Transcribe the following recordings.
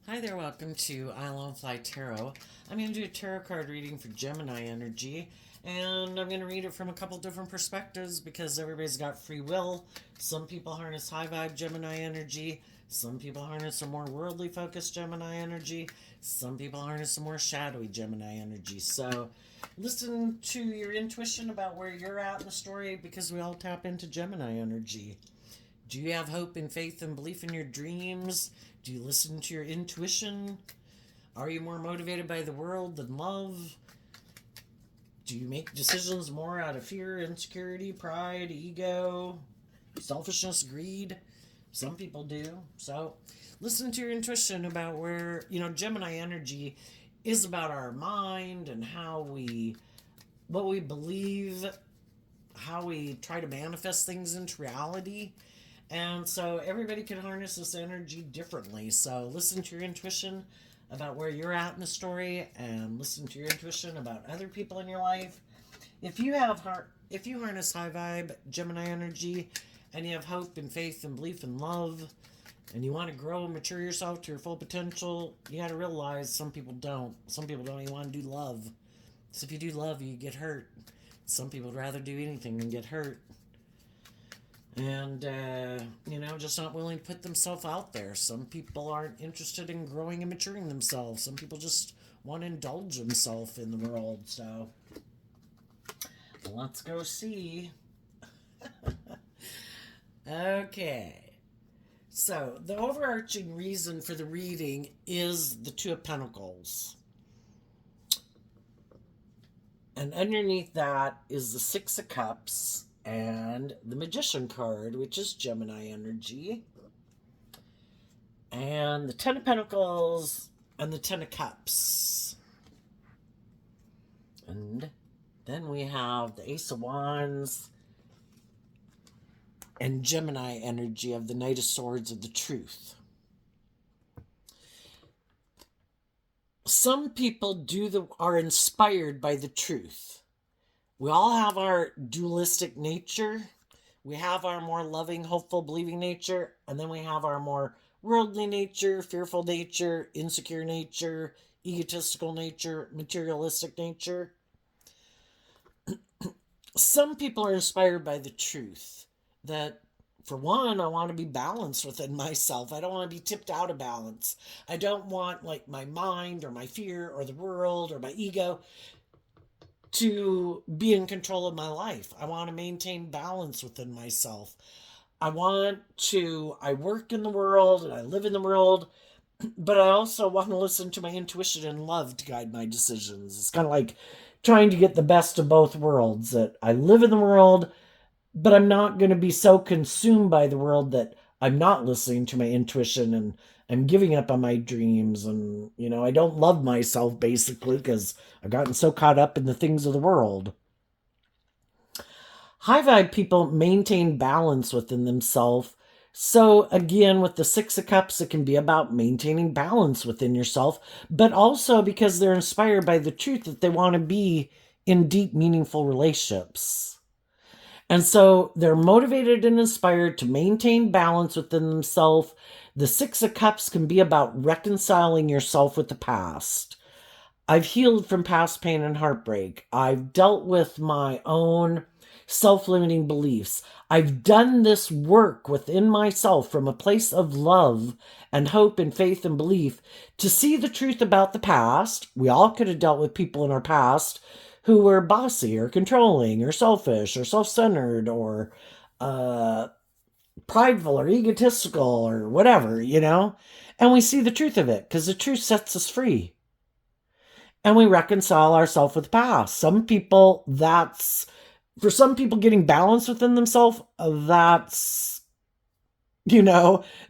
Hi there, welcome to Island Fly Tarot. I'm going to do a tarot card reading for Gemini energy, and I'm going to read it from a couple different perspectives because everybody's got free will. Some people harness high vibe Gemini energy, some people harness a more worldly focused Gemini energy, some people harness a more shadowy Gemini energy. So listen to your intuition about where you're at in the story because we all tap into Gemini energy. Do you have hope and faith and belief in your dreams? Do you listen to your intuition? Are you more motivated by the world than love? Do you make decisions more out of fear, insecurity, pride, ego, selfishness, greed? Some people do. So listen to your intuition about where, Gemini energy is about our mind and what we believe, how we try to manifest things into reality. And so everybody can harness this energy differently. So listen to your intuition about where you're at in the story and listen to your intuition about other people in your life. If you harness high vibe Gemini energy and you have hope and faith and belief and love and you want to grow and mature yourself to your full potential, you got to realize some people don't. Some people don't even want to do love. So if you do love, you get hurt. Some people would rather do anything than get hurt. And, just not willing to put themselves out there. Some people aren't interested in growing and maturing themselves. Some people just want to indulge themselves in the world. So, let's go see. Okay. So, the overarching reason for the reading is the Two of Pentacles. And underneath that is the Six of Cups and the Magician card, which is Gemini energy, and the Ten of Pentacles and the Ten of Cups. And then we have the Ace of Wands and Gemini energy of the Knight of Swords of the Truth. Some people are inspired by the truth. We all have our dualistic nature. We have our more loving, hopeful, believing nature. And then we have our more worldly nature, fearful nature, insecure nature, egotistical nature, materialistic nature. Some people are inspired by the truth that, for one, I want to be balanced within myself. I don't want to be tipped out of balance. I don't want my mind or my fear or the world or my ego to be in control of my life. I want to maintain balance within myself. I work in the world and I live in the world, but I also want to listen to my intuition and love to guide my decisions. It's kind of like trying to get the best of both worlds, that I live in the world, but I'm not going to be so consumed by the world that I'm not listening to my intuition and I'm giving up on my dreams. And, I don't love myself basically because I've gotten so caught up in the things of the world. High vibe people maintain balance within themselves. So again, with the Six of Cups, it can be about maintaining balance within yourself, but also because they're inspired by the truth that they want to be in deep, meaningful relationships. And so they're motivated and inspired to maintain balance within themselves. The Six of Cups can be about reconciling yourself with the past. I've healed from past pain and heartbreak. I've dealt with my own self-limiting beliefs. I've done this work within myself from a place of love and hope and faith and belief to see the truth about the past. We all could have dealt with people in our past who were bossy or controlling or selfish or self-centered or prideful or egotistical or whatever, and we see the truth of it because the truth sets us free. And we reconcile ourselves with the past. For some people, getting balance within themselves,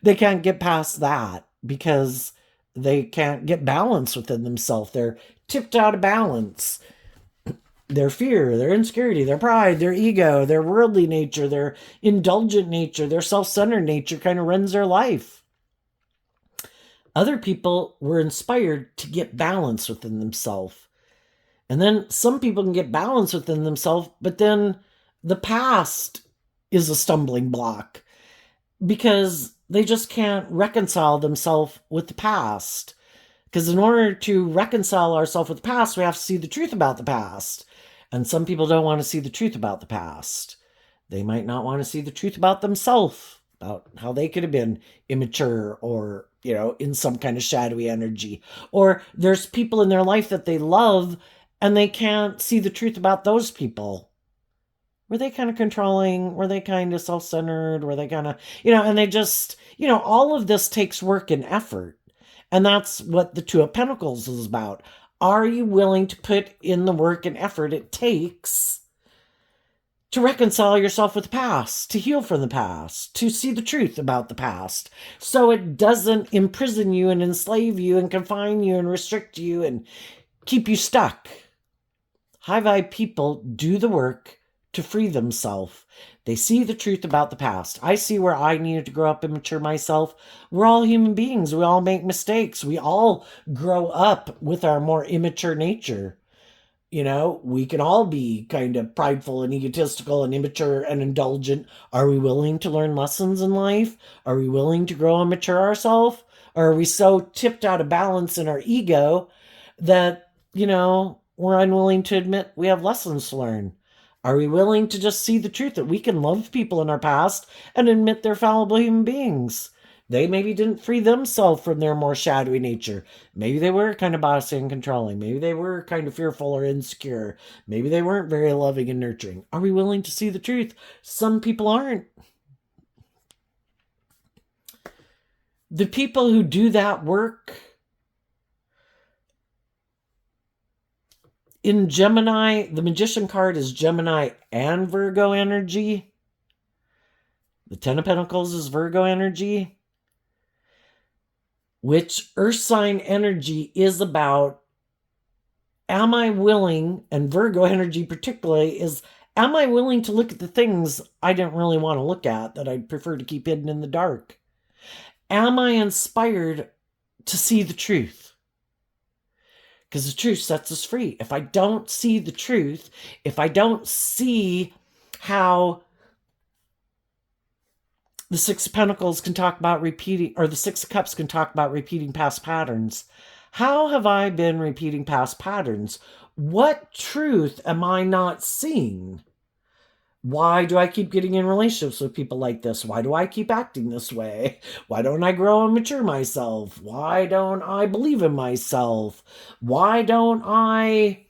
they can't get past that because they can't get balance within themselves. They're tipped out of balance. Their fear, their insecurity, their pride, their ego, their worldly nature, their indulgent nature, their self-centered nature kind of runs their life. Other people were inspired to get balance within themselves. And then some people can get balance within themselves, but then the past is a stumbling block. because they just can't reconcile themselves with the past. Because in order to reconcile ourselves with the past, we have to see the truth about the past. And some people don't want to see the truth about the past. They might not want to see the truth about themselves, about how they could have been immature or, in some kind of shadowy energy. Or there's people in their life that they love and they can't see the truth about those people. Were they kind of controlling? Were they kind of self-centered? Were they kind of, and they just, all of this takes work and effort. And that's what the Two of Pentacles is about. Are you willing to put in the work and effort it takes to reconcile yourself with the past, to heal from the past, to see the truth about the past, so it doesn't imprison you and enslave you and confine you and restrict you and keep you stuck? High vibe people do the work to free themselves. They see the truth about the past. I see where I needed to grow up and mature myself. We're all human beings. We all make mistakes. We all grow up with our more immature nature. We can all be kind of prideful and egotistical and immature and indulgent. Are we willing to learn lessons in life? Are we willing to grow and mature ourselves? Or are we so tipped out of balance in our ego that, we're unwilling to admit we have lessons to learn? Are we willing to just see the truth that we can love people in our past and admit they're fallible human beings? They maybe didn't free themselves from their more shadowy nature. Maybe they were kind of bossy and controlling. Maybe they were kind of fearful or insecure. Maybe they weren't very loving and nurturing. Are we willing to see the truth? Some people aren't. The people who do that work in Gemini, the Magician card is Gemini and Virgo energy. The Ten of Pentacles is Virgo energy. Which Earth sign energy is about, am I willing, and Virgo energy particularly is, am I willing to look at the things I didn't really want to look at, that I'd prefer to keep hidden in the dark? Am I inspired to see the truth? Because the truth sets us free. If I don't see the truth, if I don't see how the Six of Pentacles can talk about repeating, or the Six of Cups can talk about repeating past patterns. How have I been repeating past patterns? What truth am I not seeing? Why do I keep getting in relationships with people like this? Why do I keep acting this way? Why don't I grow and mature myself? Why don't I believe in myself? Why don't I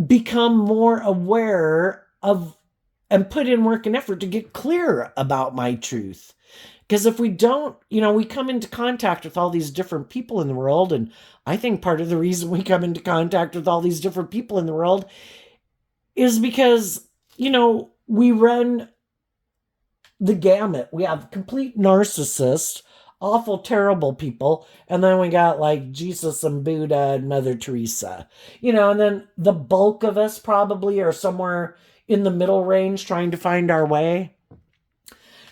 become more aware of and put in work and effort to get clear about my truth? Because if we don't, we come into contact with all these different people in the world. And I think part of the reason we come into contact with all these different people in the world is because, we run the gamut. We have complete narcissists, awful, terrible people. And then we got like Jesus and Buddha and Mother Teresa, and then the bulk of us probably are somewhere in the middle range trying to find our way.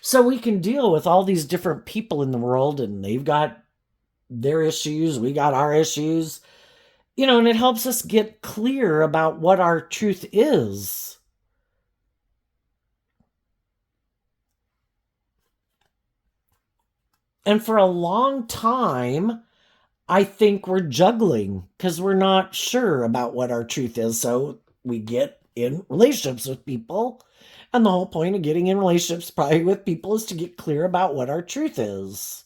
So we can deal with all these different people in the world, and they've got their issues, we got our issues, and it helps us get clear about what our truth is. And for a long time, I think we're juggling because we're not sure about what our truth is. So we get in relationships with people. And the whole point of getting in relationships probably with people is to get clear about what our truth is.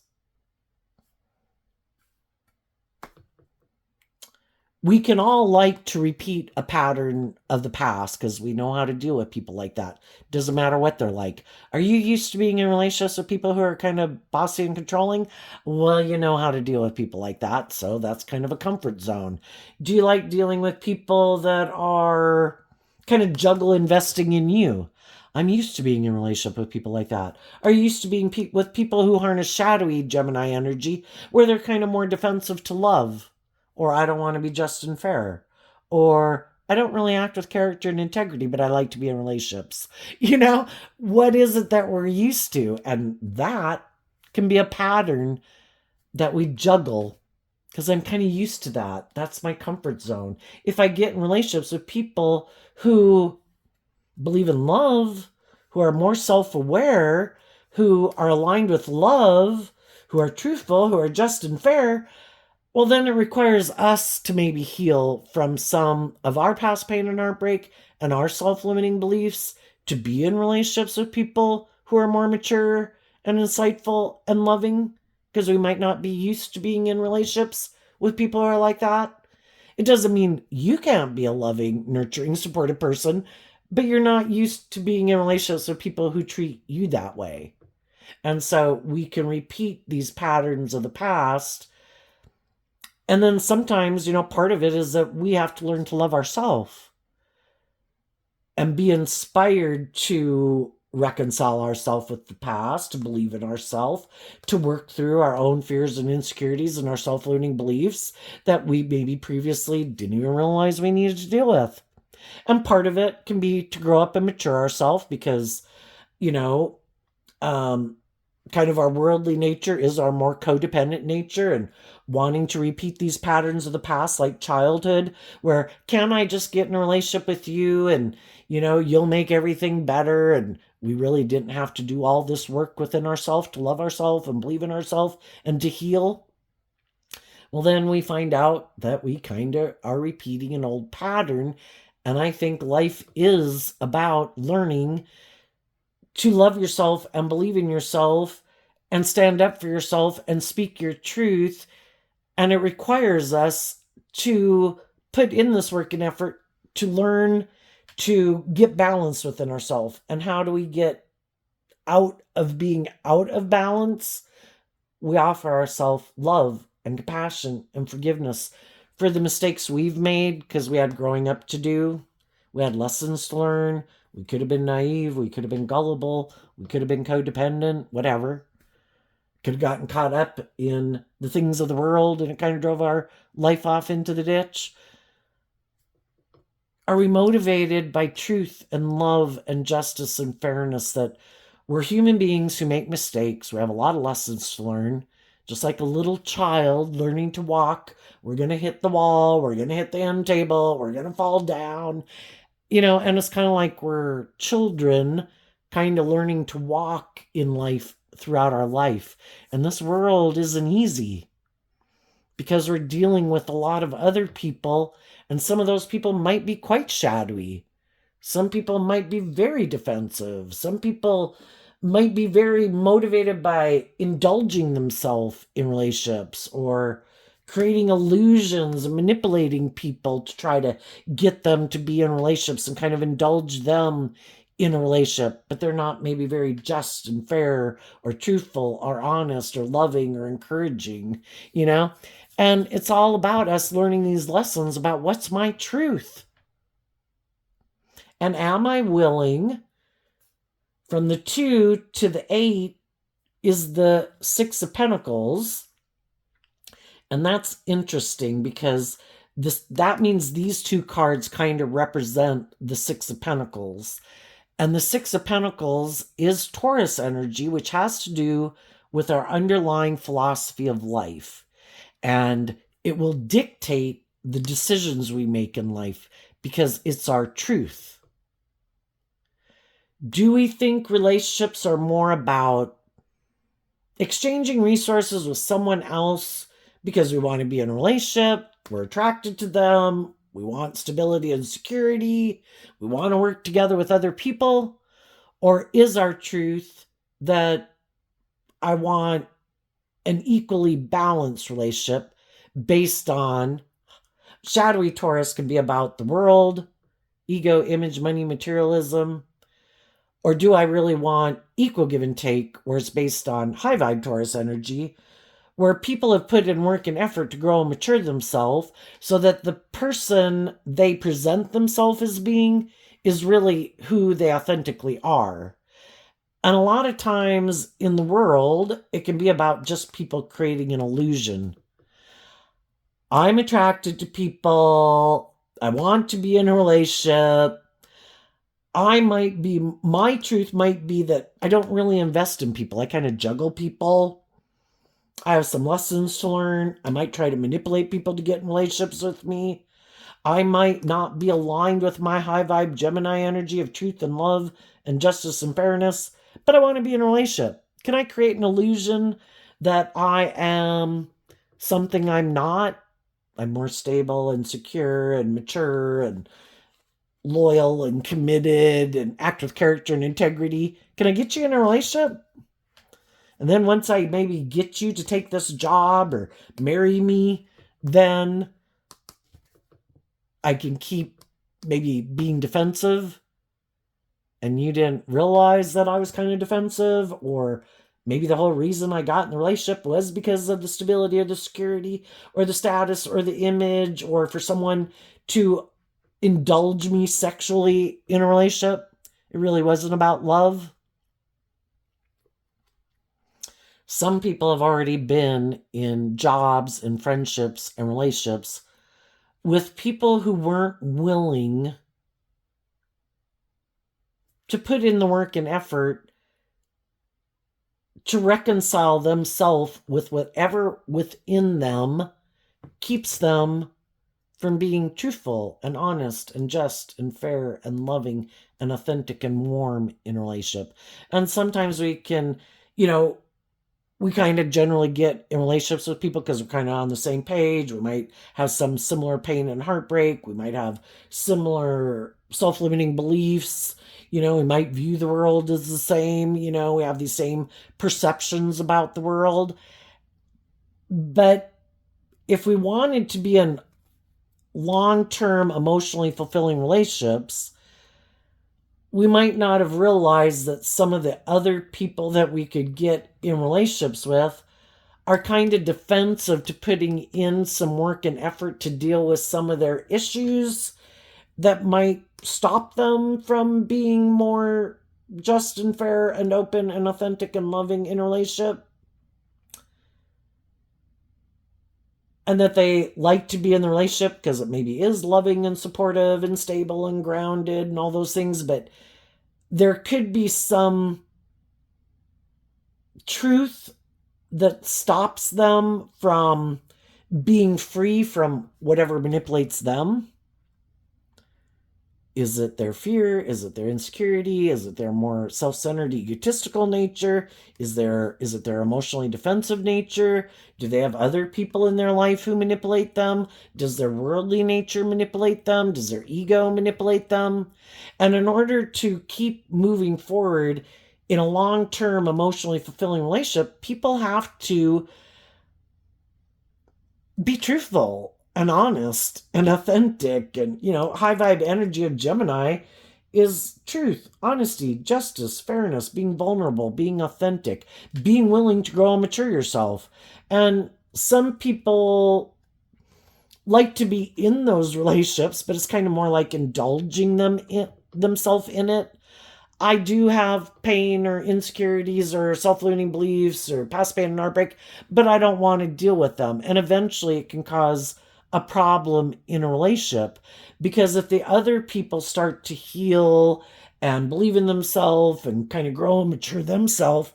We can all like to repeat a pattern of the past because we know how to deal with people like that. Doesn't matter what they're like. Are you used to being in relationships with people who are kind of bossy and controlling? Well, you know how to deal with people like that, so that's kind of a comfort zone. Do you like dealing with people that are kind of juggle investing in you? I'm used to being in a relationship with people like that. Are you used to being with people who harness shadowy Gemini energy, where they're kind of more defensive to love? Or I don't want to be just and fair. Or I don't really act with character and integrity, but I like to be in relationships. What is it that we're used to? And that can be a pattern that we juggle because I'm kind of used to that. That's my comfort zone. If I get in relationships with people who believe in love, who are more self-aware, who are aligned with love, who are truthful, who are just and fair, well, then it requires us to maybe heal from some of our past pain and heartbreak and our self limiting beliefs to be in relationships with people who are more mature and insightful and loving, because we might not be used to being in relationships with people who are like that. It doesn't mean you can't be a loving, nurturing, supportive person, but you're not used to being in relationships with people who treat you that way. And so we can repeat these patterns of the past. And then sometimes, part of it is that we have to learn to love ourselves and be inspired to reconcile ourselves with the past, to believe in ourselves, to work through our own fears and insecurities and our self-limiting beliefs that we maybe previously didn't even realize we needed to deal with. And part of it can be to grow up and mature ourselves because, kind of our worldly nature is our more codependent nature, and wanting to repeat these patterns of the past, like childhood, where can I just get in a relationship with you and, you'll make everything better. And we really didn't have to do all this work within ourselves to love ourselves and believe in ourselves and to heal. Well, then we find out that we kind of are repeating an old pattern. And I think life is about learning to love yourself and believe in yourself and stand up for yourself and speak your truth. And it requires us to put in this work and effort to learn to get balance within ourselves. And how do we get out of being out of balance? We offer ourselves love and compassion and forgiveness for the mistakes we've made, because we had growing up to do. We had lessons to learn. We could have been naive. We could have been gullible. We could have been codependent, whatever. Could have gotten caught up in the things of the world, and it kind of drove our life off into the ditch. Are we motivated by truth and love and justice and fairness, that we're human beings who make mistakes? We have a lot of lessons to learn. Just like a little child learning to walk, we're going to hit the wall, we're going to hit the end table, we're going to fall down. And it's kind of like we're children kind of learning to walk in life throughout our life. And this world isn't easy because we're dealing with a lot of other people, and some of those people might be quite shadowy. Some people might be very defensive. Some people might be very motivated by indulging themselves in relationships or creating illusions and manipulating people to try to get them to be in relationships and kind of indulge them in a relationship, but they're not maybe very just and fair or truthful or honest or loving or encouraging, And it's all about us learning these lessons about what's my truth. And am I willing? From the 2 to the 8 is the 6 of Pentacles. And that's interesting because that means these 2 cards kind of represent the 6 of Pentacles. And the 6 of Pentacles is Taurus energy, which has to do with our underlying philosophy of life. And it will dictate the decisions we make in life because it's our truth. Do we think relationships are more about exchanging resources with someone else because we want to be in a relationship, we're attracted to them, we want stability and security, we want to work together with other people? Or is our truth that I want an equally balanced relationship based on shadowy Taurus can be about the world, ego, image, money, materialism? Or do I really want equal give and take, where it's based on high vibe Taurus energy, where people have put in work and effort to grow and mature themselves so that the person they present themselves as being is really who they authentically are? And a lot of times in the world, it can be about just people creating an illusion. I'm attracted to people. I want to be in a relationship. My truth might be that I don't really invest in people. I kind of juggle people. I have some lessons to learn. I might try to manipulate people to get in relationships with me. I might not be aligned with my high vibe Gemini energy of truth and love and justice and fairness, but I want to be in a relationship. Can I create an illusion that I am something I'm not? I'm more stable and secure and mature and loyal and committed and act with character and integrity. Can I get you in a relationship? And then once I maybe get you to take this job or marry me, then I can keep maybe being defensive and you didn't realize that I was kind of defensive, or maybe the whole reason I got in the relationship was because of the stability or the security or the status or the image, or for someone to indulge me sexually in a relationship. It really wasn't about love. Some people have already been in jobs and friendships and relationships with people who weren't willing to put in the work and effort to reconcile themselves with whatever within them keeps them from being truthful and honest and just and fair and loving and authentic and warm in a relationship. And sometimes we can, we kind of generally get in relationships with people because we're kind of on the same page. We might have some similar pain and heartbreak. We might have similar self-limiting beliefs. We might view the world as the same. We have these same perceptions about the world. But if we wanted to be in long-term, emotionally fulfilling relationships, we might not have realized that some of the other people that we could get in relationships with are kind of defensive to putting in some work and effort to deal with some of their issues that might stop them from being more just and fair and open and authentic and loving in a relationship. And that they like to be in the relationship because it maybe is loving and supportive and stable and grounded and all those things, but there could be some truth that stops them from being free from whatever manipulates them. Is it their fear? Is it their insecurity? Is it their more self-centered, egotistical nature? Is it their emotionally defensive nature? Do they have other people in their life who manipulate them? Does their worldly nature manipulate them? Does their ego manipulate them? And in order to keep moving forward in a long-term, emotionally fulfilling relationship, people have to be truthful and honest and authentic. And, high vibe energy of Gemini is truth, honesty, justice, fairness, being vulnerable, being authentic, being willing to grow and mature yourself. And some people like to be in those relationships, but it's kind of more like indulging themselves in it. I do have pain or insecurities or self-limiting beliefs or past pain and heartbreak, but I don't want to deal with them. And eventually it can cause a problem in a relationship, because if the other people start to heal and believe in themselves and kind of grow and mature themselves,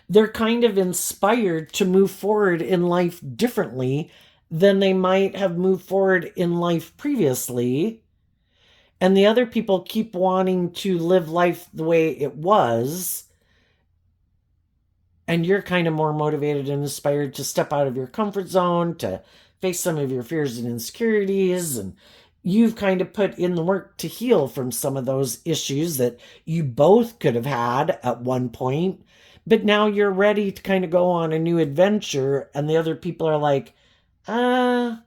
they're kind of inspired to move forward in life differently than they might have moved forward in life previously. And the other people keep wanting to live life the way it was. And you're kind of more motivated and inspired to step out of your comfort zone, to face some of your fears and insecurities. And you've kind of put in the work to heal from some of those issues that you both could have had at one point. But now you're ready to kind of go on a new adventure. And the other people are like, I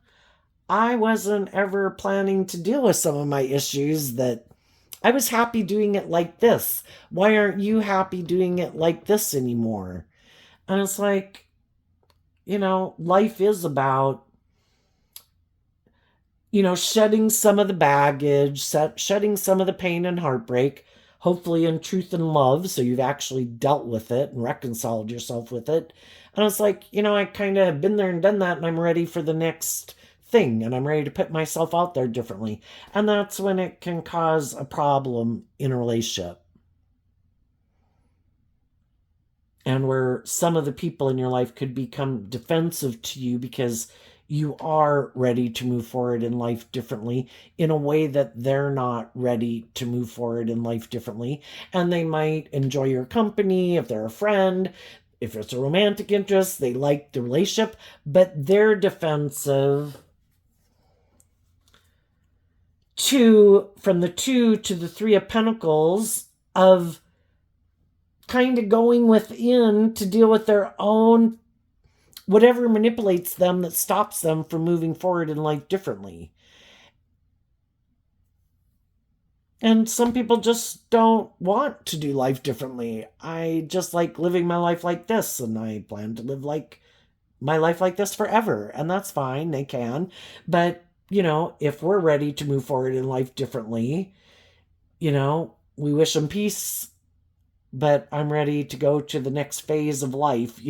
wasn't ever planning to deal with some of my issues, that I was happy doing it like this. Why aren't you happy doing it like this anymore? And it's like, life is about, shedding some of the baggage, shedding some of the pain and heartbreak, hopefully in truth and love, so you've actually dealt with it and reconciled yourself with it. And it's like, I kind of have been there and done that, and I'm ready for the next thing, and I'm ready to put myself out there differently. And that's when it can cause a problem in a relationship. And where some of the people in your life could become defensive to you because you are ready to move forward in life differently in a way that they're not ready to move forward in life differently. And they might enjoy your company if they're a friend. If it's a romantic interest, they like the relationship, but they're defensive from the 2 to the 3 of Pentacles of kind of going within to deal with their own, whatever manipulates them that stops them from moving forward in life differently. And some people just don't want to do life differently. I just like living my life like this, and I plan to live like my life like this forever. And that's fine, they can. But, if we're ready to move forward in life differently, we wish them peace, but I'm ready to go to the next phase of life,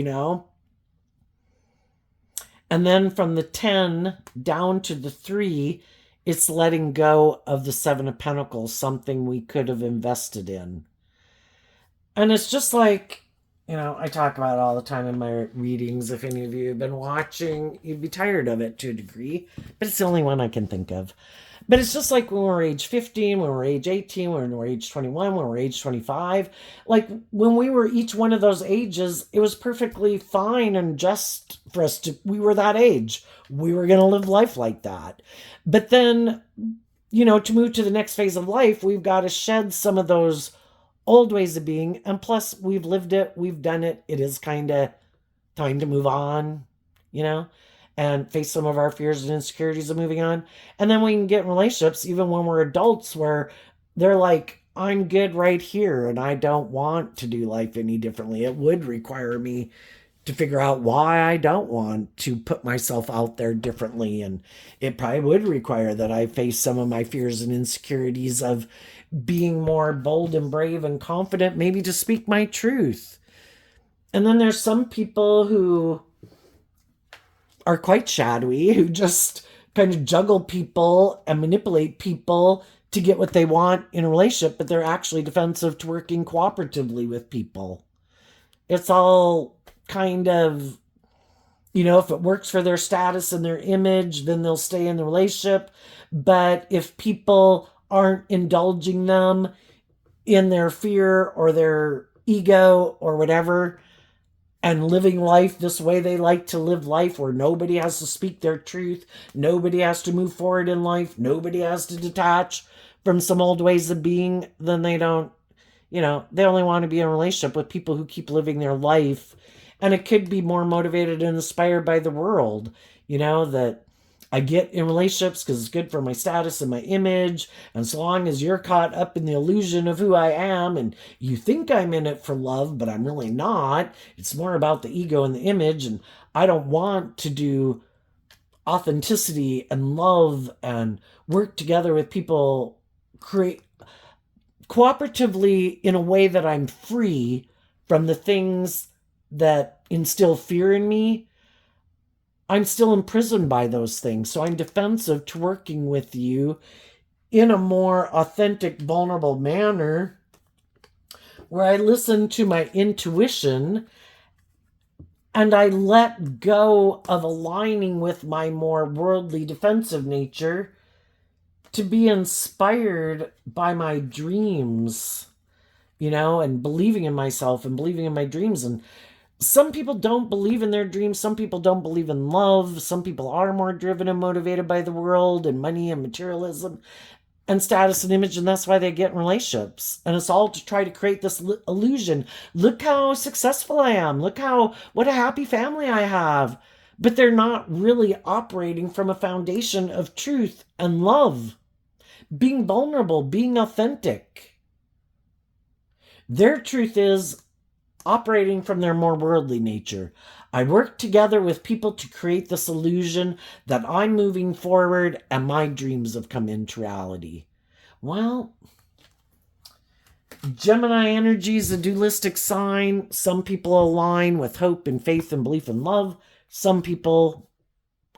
And then from the 10 down to the 3, it's letting go of the 7 of Pentacles, something we could have invested in. And it's just like, I talk about it all the time in my readings. If any of you have been watching, you'd be tired of it to a degree, but it's the only one I can think of. But it's just like when we're age 15, when we're age 18, when we're age 21, when we're age 25. Like when we were each one of those ages, it was perfectly fine and just for us we were that age. We were going to live life like that. But then, to move to the next phase of life, we've got to shed some of those old ways of being. And plus, we've lived it, we've done it. It is kind of time to move on, and face some of our fears and insecurities of moving on. And then we can get in relationships, even when we're adults, where they're like, I'm good right here and I don't want to do life any differently. It would require me to figure out why I don't want to put myself out there differently. And it probably would require that I face some of my fears and insecurities of being more bold and brave and confident, maybe to speak my truth. And then there's some people who are quite shadowy, who just kind of juggle people and manipulate people to get what they want in a relationship, but they're actually defensive to working cooperatively with people. It's all kind of, if it works for their status and their image, then they'll stay in the relationship. But if people aren't indulging them in their fear or their ego or whatever, and living life this way they like to live life, where nobody has to speak their truth, nobody has to move forward in life, nobody has to detach from some old ways of being, then they don't, they only want to be in a relationship with people who keep living their life. And it could be more motivated and inspired by the world, that I get in relationships because it's good for my status and my image. And so long as you're caught up in the illusion of who I am and you think I'm in it for love, but I'm really not. It's more about the ego and the image. And I don't want to do authenticity and love and work together with people, create cooperatively in a way that I'm free from the things that instill fear in me. I'm still imprisoned by those things. So I'm defensive to working with you in a more authentic, vulnerable manner, where I listen to my intuition and I let go of aligning with my more worldly, defensive nature to be inspired by my dreams, and believing in myself and believing in my dreams. And some people don't believe in their dreams. Some people don't believe in love. Some people are more driven and motivated by the world and money and materialism and status and image, and that's why they get in relationships. And it's all to try to create this illusion. Look how successful I am. Look what a happy family I have. But they're not really operating from a foundation of truth and love, being vulnerable, being authentic. Their truth is operating from their more worldly nature. I work together with people to create this illusion that I'm moving forward and my dreams have come into reality. Well, Gemini energy is a dualistic sign. Some people align with hope and faith and belief and love. Some people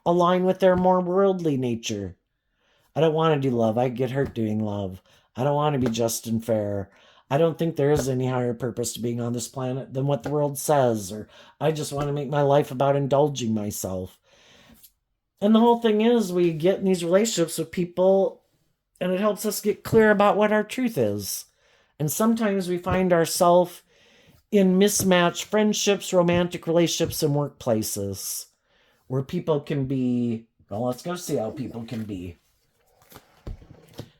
align with their more worldly nature. I don't want to do love. I get hurt doing love. I don't want to be just and fair. I don't think there is any higher purpose to being on this planet than what the world says, or I just want to make my life about indulging myself. And the whole thing is we get in these relationships with people and it helps us get clear about what our truth is. And sometimes we find ourselves in mismatched friendships, romantic relationships, and workplaces where people can be, well, let's go see how people can be.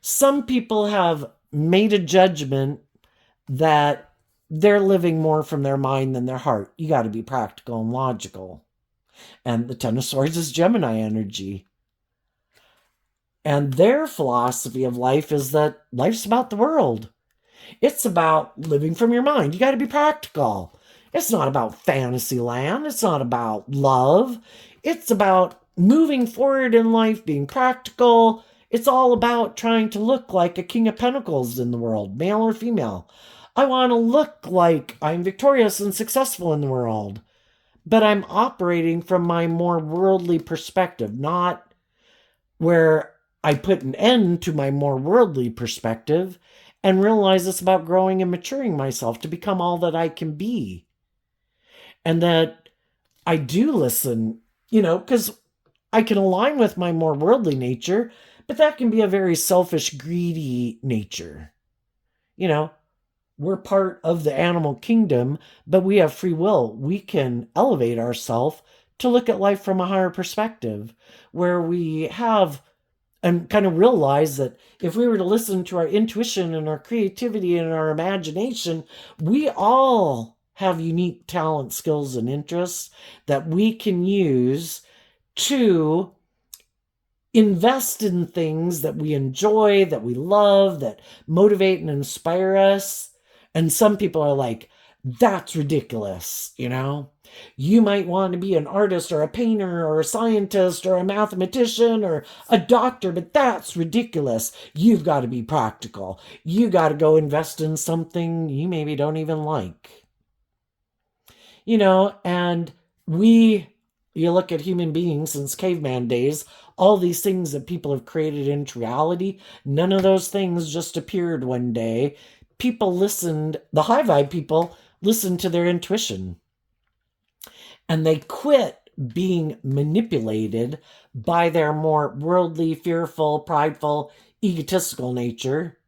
Some people have made a judgment that they're living more from their mind than their heart. You got to be practical and logical. And the Ten of Swords is Gemini energy. And their philosophy of life is that life's about the world. It's about living from your mind. You got to be practical. It's not about fantasy land. It's not about love. It's about moving forward in life, being practical. It's all about trying to look like a King of Pentacles in the world, male or female. I want to look like I'm victorious and successful in the world. But I'm operating from my more worldly perspective, not where I put an end to my more worldly perspective and realize it's about growing and maturing myself to become all that I can be. And that I do listen, because I can align with my more worldly nature, but that can be a very selfish, greedy nature. We're part of the animal kingdom, but we have free will. We can elevate ourselves to look at life from a higher perspective, where we have and kind of realize that if we were to listen to our intuition and our creativity and our imagination, we all have unique talent, skills, and interests that we can use to invest in things that we enjoy, that we love, that motivate and inspire us. And some people are like, that's ridiculous, You might want to be an artist or a painter or a scientist or a mathematician or a doctor, but that's ridiculous. You've got to be practical. You got to go invest in something you maybe don't even like. And you look at human beings since caveman days, all these things that people have created into reality, none of those things just appeared one day. People listened, the high vibe people listened to their intuition. And they quit being manipulated by their more worldly, fearful, prideful, egotistical nature.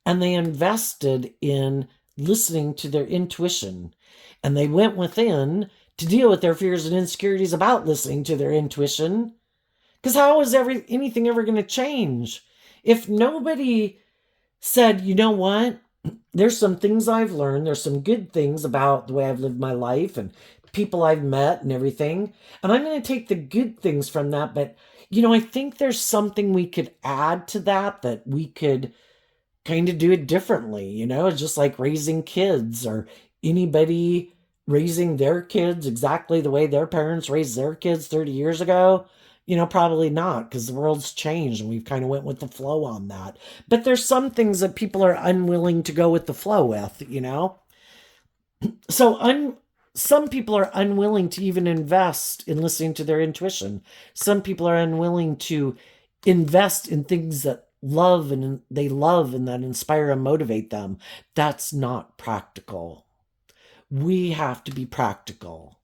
And they invested in listening to their intuition. And they went within to deal with their fears and insecurities about listening to their intuition. Because how is anything ever going to change? If nobody said, you know what? There's some things I've learned. There's some good things about the way I've lived my life and people I've met and everything. And I'm going to take the good things from that. But, I think there's something we could add to that we could kind of do it differently. It's just like raising kids or anybody raising their kids exactly the way their parents raised their kids 30 years ago. Probably not, because the world's changed and we've kind of went with the flow on that. But there's some things that people are unwilling to go with the flow with, So some people are unwilling to even invest in listening to their intuition. Some people are unwilling to invest in things that they love and that inspire and motivate them. That's not practical. We have to be practical.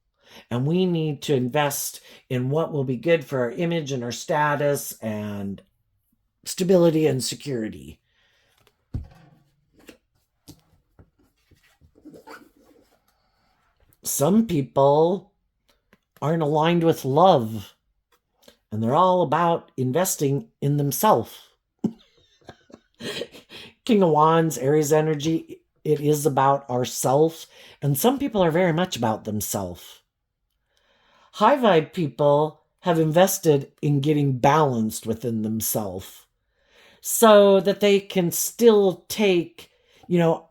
And we need to invest in what will be good for our image and our status and stability and security. Some people aren't aligned with love, and they're all about investing in themselves. King of Wands, Aries energy, it is about ourselves, and some people are very much about themselves. High vibe people have invested in getting balanced within themselves so that they can still take,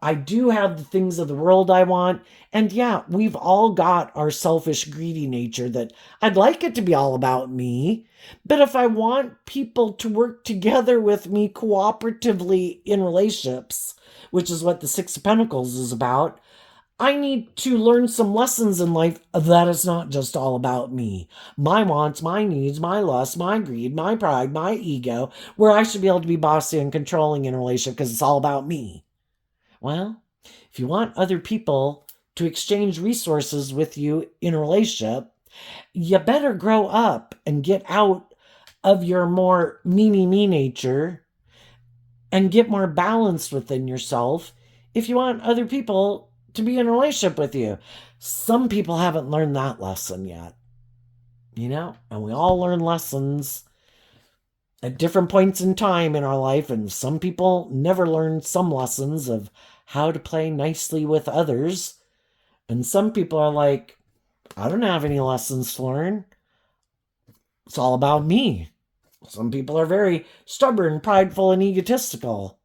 I do have the things of the world I want. And yeah, we've all got our selfish, greedy nature that I'd like it to be all about me. But if I want people to work together with me cooperatively in relationships, which is what the Six of Pentacles is about, I need to learn some lessons in life that it's not just all about me. My wants, my needs, my lusts, my greed, my pride, my ego, where I should be able to be bossy and controlling in a relationship because it's all about me. Well, if you want other people to exchange resources with you in a relationship, You better grow up and get out of your more me nature and get more balanced within yourself if you want other people to be in a relationship with you. Some people haven't learned that lesson yet, and we all learn lessons at different points in time in our life, and some people never learn some lessons of how to play nicely with others, and some people are like, I don't have any lessons to learn. It's all about me. Some people are very stubborn, prideful, and egotistical.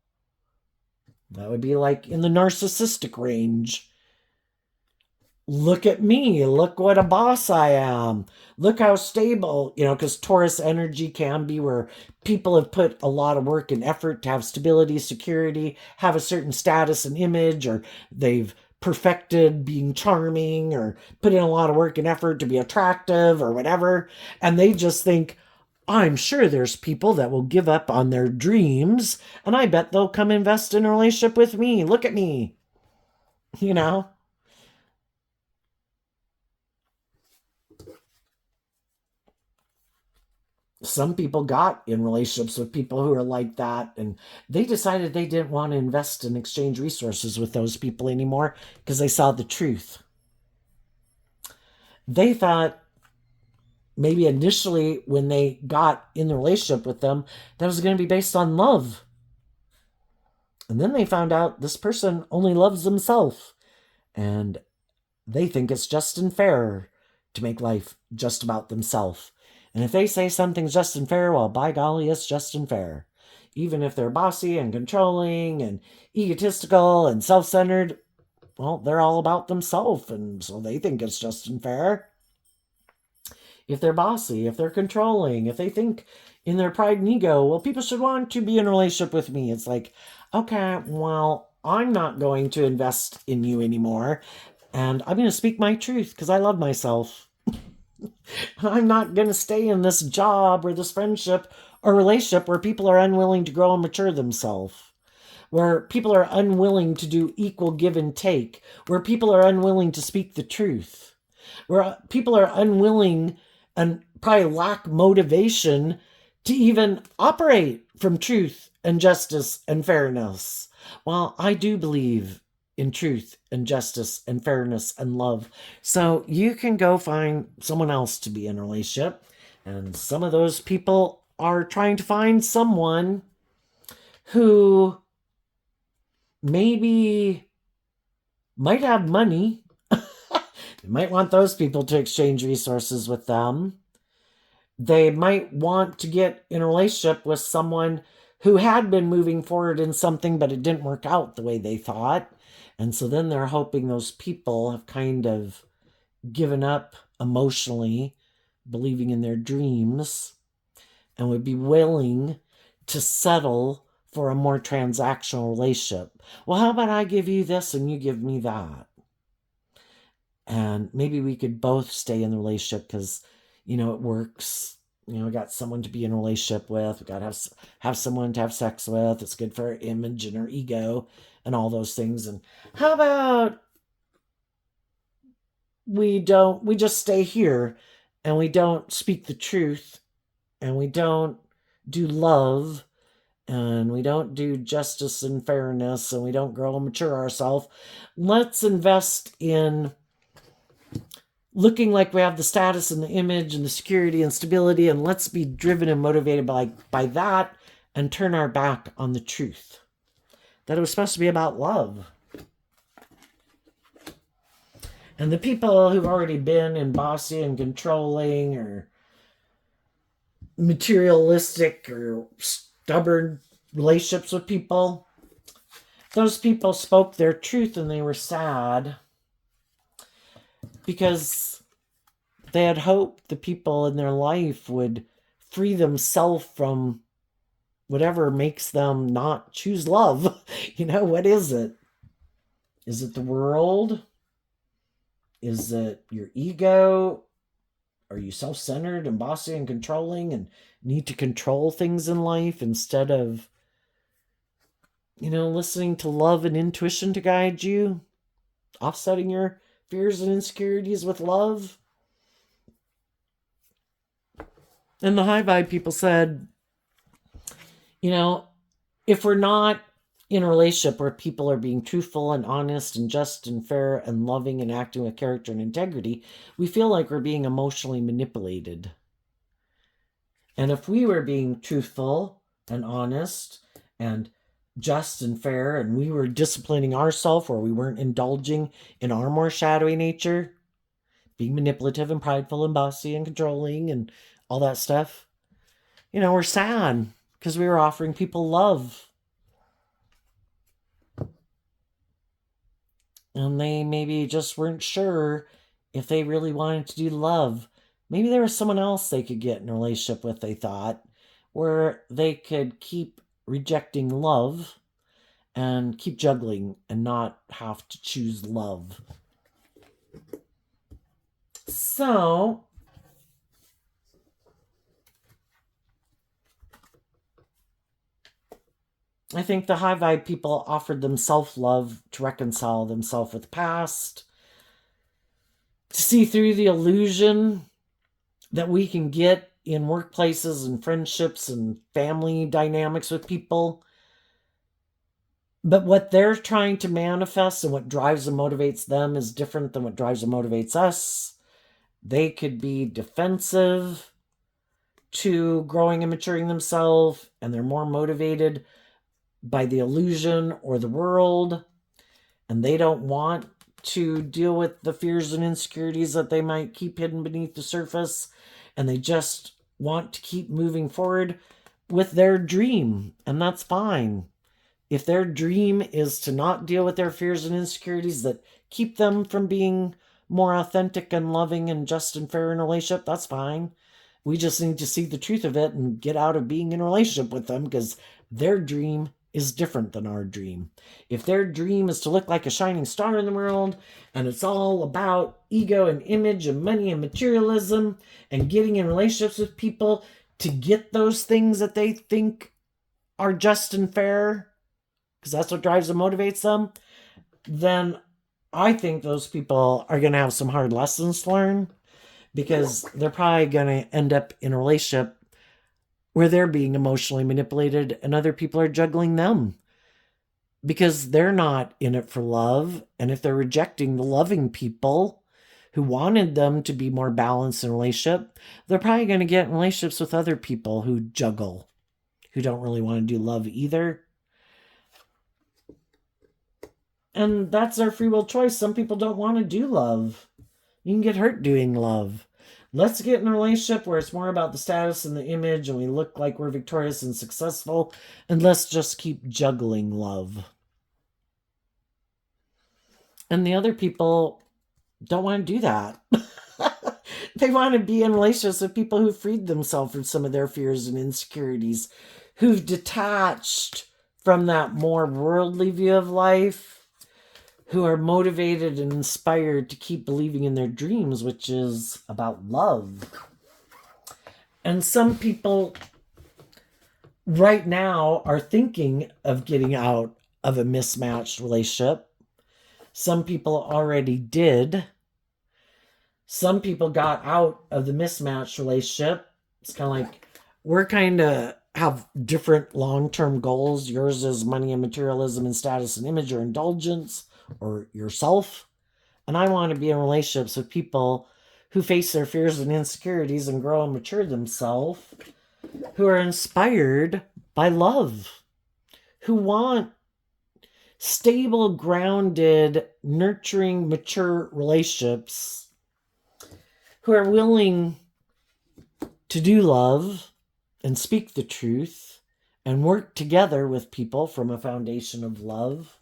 That would be like in the narcissistic range. Look at me. Look what a boss I am. Look how stable, because Taurus energy can be where people have put a lot of work and effort to have stability, security, have a certain status and image, or they've perfected being charming or put in a lot of work and effort to be attractive or whatever. And they just think, I'm sure there's people that will give up on their dreams and I bet they'll come invest in a relationship with me. Look at me. You know? Some people got in relationships with people who are like that, and they decided they didn't want to invest and exchange resources with those people anymore because they saw the truth. They thought maybe initially when they got in the relationship with them, that was going to be based on love. And then they found out this person only loves themselves, and they think it's just and fair to make life just about themselves. And if they say something's just and fair, well, by golly, it's just and fair. Even if they're bossy and controlling and egotistical and self-centered, well, they're all about themselves, and so they think it's just and fair. If they're bossy, if they're controlling, if they think in their pride and ego, well, people should want to be in a relationship with me. It's like, okay, well, I'm not going to invest in you anymore, and I'm going to speak my truth because I love myself. I'm not going to stay in this job or this friendship or relationship where people are unwilling to grow and mature themselves, where people are unwilling to do equal give and take, where people are unwilling to speak the truth, where people are unwilling and probably lack motivation to even operate from truth and justice and fairness. Well, I do believe in truth and justice and fairness and love. So you can go find someone else to be in a relationship. And some of those people are trying to find someone who maybe might have money. They might want those people to exchange resources with them. They might want to get in a relationship with someone who had been moving forward in something, but it didn't work out the way they thought. And so then they're hoping those people have kind of given up emotionally, believing in their dreams, and would be willing to settle for a more transactional relationship. Well, how about I give you this and you give me that? And maybe we could both stay in the relationship because, it works. We got someone to be in a relationship with. We got to have someone to have sex with. It's good for our image and our ego and all those things. And how about we just stay here and we don't speak the truth and we don't do love and we don't do justice and fairness and we don't grow and mature ourselves. Let's invest in looking like we have the status and the image and the security and stability, and let's be driven and motivated by that and turn our back on the truth. That it was supposed to be about love. And the people who've already been in bossy and controlling or materialistic or stubborn relationships with people, those people spoke their truth and they were sad because they had hoped the people in their life would free themselves from whatever makes them not choose love. What is it? Is it the world? Is it your ego? Are you self-centered and bossy and controlling and need to control things in life instead of, listening to love and intuition to guide you? Offsetting your fears and insecurities with love? And the high vibe people said, you know, if we're not in a relationship where people are being truthful and honest and just and fair and loving and acting with character and integrity, we feel like we're being emotionally manipulated. And if we were being truthful and honest and just and fair, and we were disciplining ourselves, or we weren't indulging in our more shadowy nature, being manipulative and prideful and bossy and controlling and all that stuff, we're sad because we were offering people love. And they maybe just weren't sure if they really wanted to do love. Maybe there was someone else they could get in a relationship with, they thought, where they could keep rejecting love and keep juggling and not have to choose love. So, I think the high vibe people offered them self-love to reconcile themselves with the past, to see through the illusion that we can get in workplaces and friendships and family dynamics with people. But what they're trying to manifest and what drives and motivates them is different than what drives and motivates us. They could be defensive to growing and maturing themselves, and they're more motivated by the illusion or the world, and they don't want to deal with the fears and insecurities that they might keep hidden beneath the surface, and they just want to keep moving forward with their dream, and that's fine. If their dream is to not deal with their fears and insecurities that keep them from being more authentic and loving and just and fair in a relationship, that's fine. We just need to see the truth of it and get out of being in a relationship with them, because their dream is different than our dream. If their dream is to look like a shining star in the world, and it's all about ego and image and money and materialism and getting in relationships with people to get those things that they think are just and fair, because that's what drives and motivates them, then I think those people are going to have some hard lessons to learn, because they're probably going to end up in a relationship where they're being emotionally manipulated and other people are juggling them, because they're not in it for love. And if they're rejecting the loving people who wanted them to be more balanced in a relationship, they're probably going to get in relationships with other people who juggle, who don't really want to do love either. And that's their free will choice. Some people don't want to do love. You can get hurt doing love. Let's get in a relationship where it's more about the status and the image, and we look like we're victorious and successful, and let's just keep juggling love. And the other people don't want to do that. They want to be in relationships with people who freed themselves from some of their fears and insecurities, who've detached from that more worldly view of life, who are motivated and inspired to keep believing in their dreams, which is about love. And some people right now are thinking of getting out of a mismatched relationship. Some people already did. Some people got out of the mismatched relationship. It's kind of like we're kind of have different long-term goals. Yours is money and materialism and status and image or indulgence or yourself. And I want to be in relationships with people who face their fears and insecurities and grow and mature themselves, who are inspired by love, who want stable, grounded, nurturing, mature relationships, who are willing to do love and speak the truth and work together with people from a foundation of love,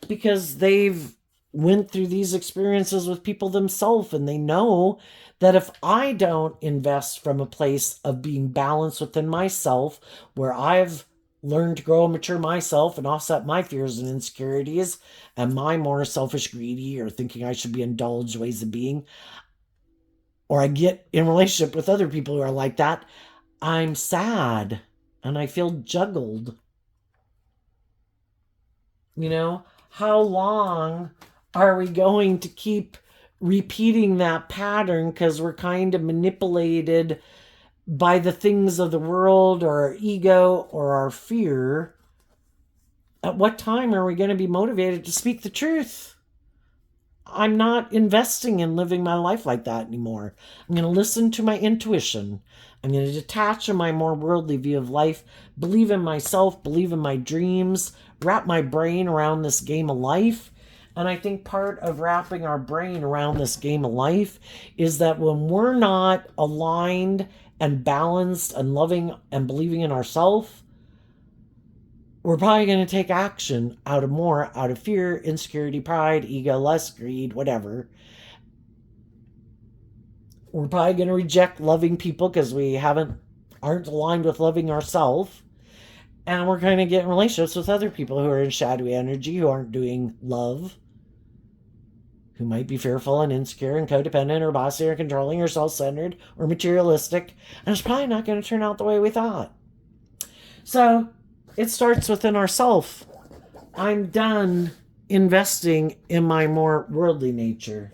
because they've went through these experiences with people themselves, and they know that if I don't invest from a place of being balanced within myself, where I've learned to grow and mature myself and offset my fears and insecurities and my more selfish, greedy, or thinking I should be indulged ways of being, or I get in relationship with other people who are like that, I'm sad and I feel juggled. How long are we going to keep repeating that pattern, because we're kind of manipulated by the things of the world or our ego or our fear, at what time are we going to be motivated to speak the truth? I'm not investing in living my life like that anymore. I'm going to listen to my intuition. I'm going to detach from my more worldly view of life, believe in myself, believe in my dreams, wrap my brain around this game of life. And I think part of wrapping our brain around this game of life is that when we're not aligned and balanced and loving and believing in ourselves, we're probably going to take action out of fear, insecurity, pride, ego, lust, greed, whatever. We're probably going to reject loving people because we aren't aligned with loving ourselves. And we're going to get in relationships with other people who are in shadowy energy, who aren't doing love, who might be fearful and insecure and codependent or bossy or controlling or self-centered or materialistic. And it's probably not going to turn out the way we thought. So it starts within ourselves. I'm done investing in my more worldly nature.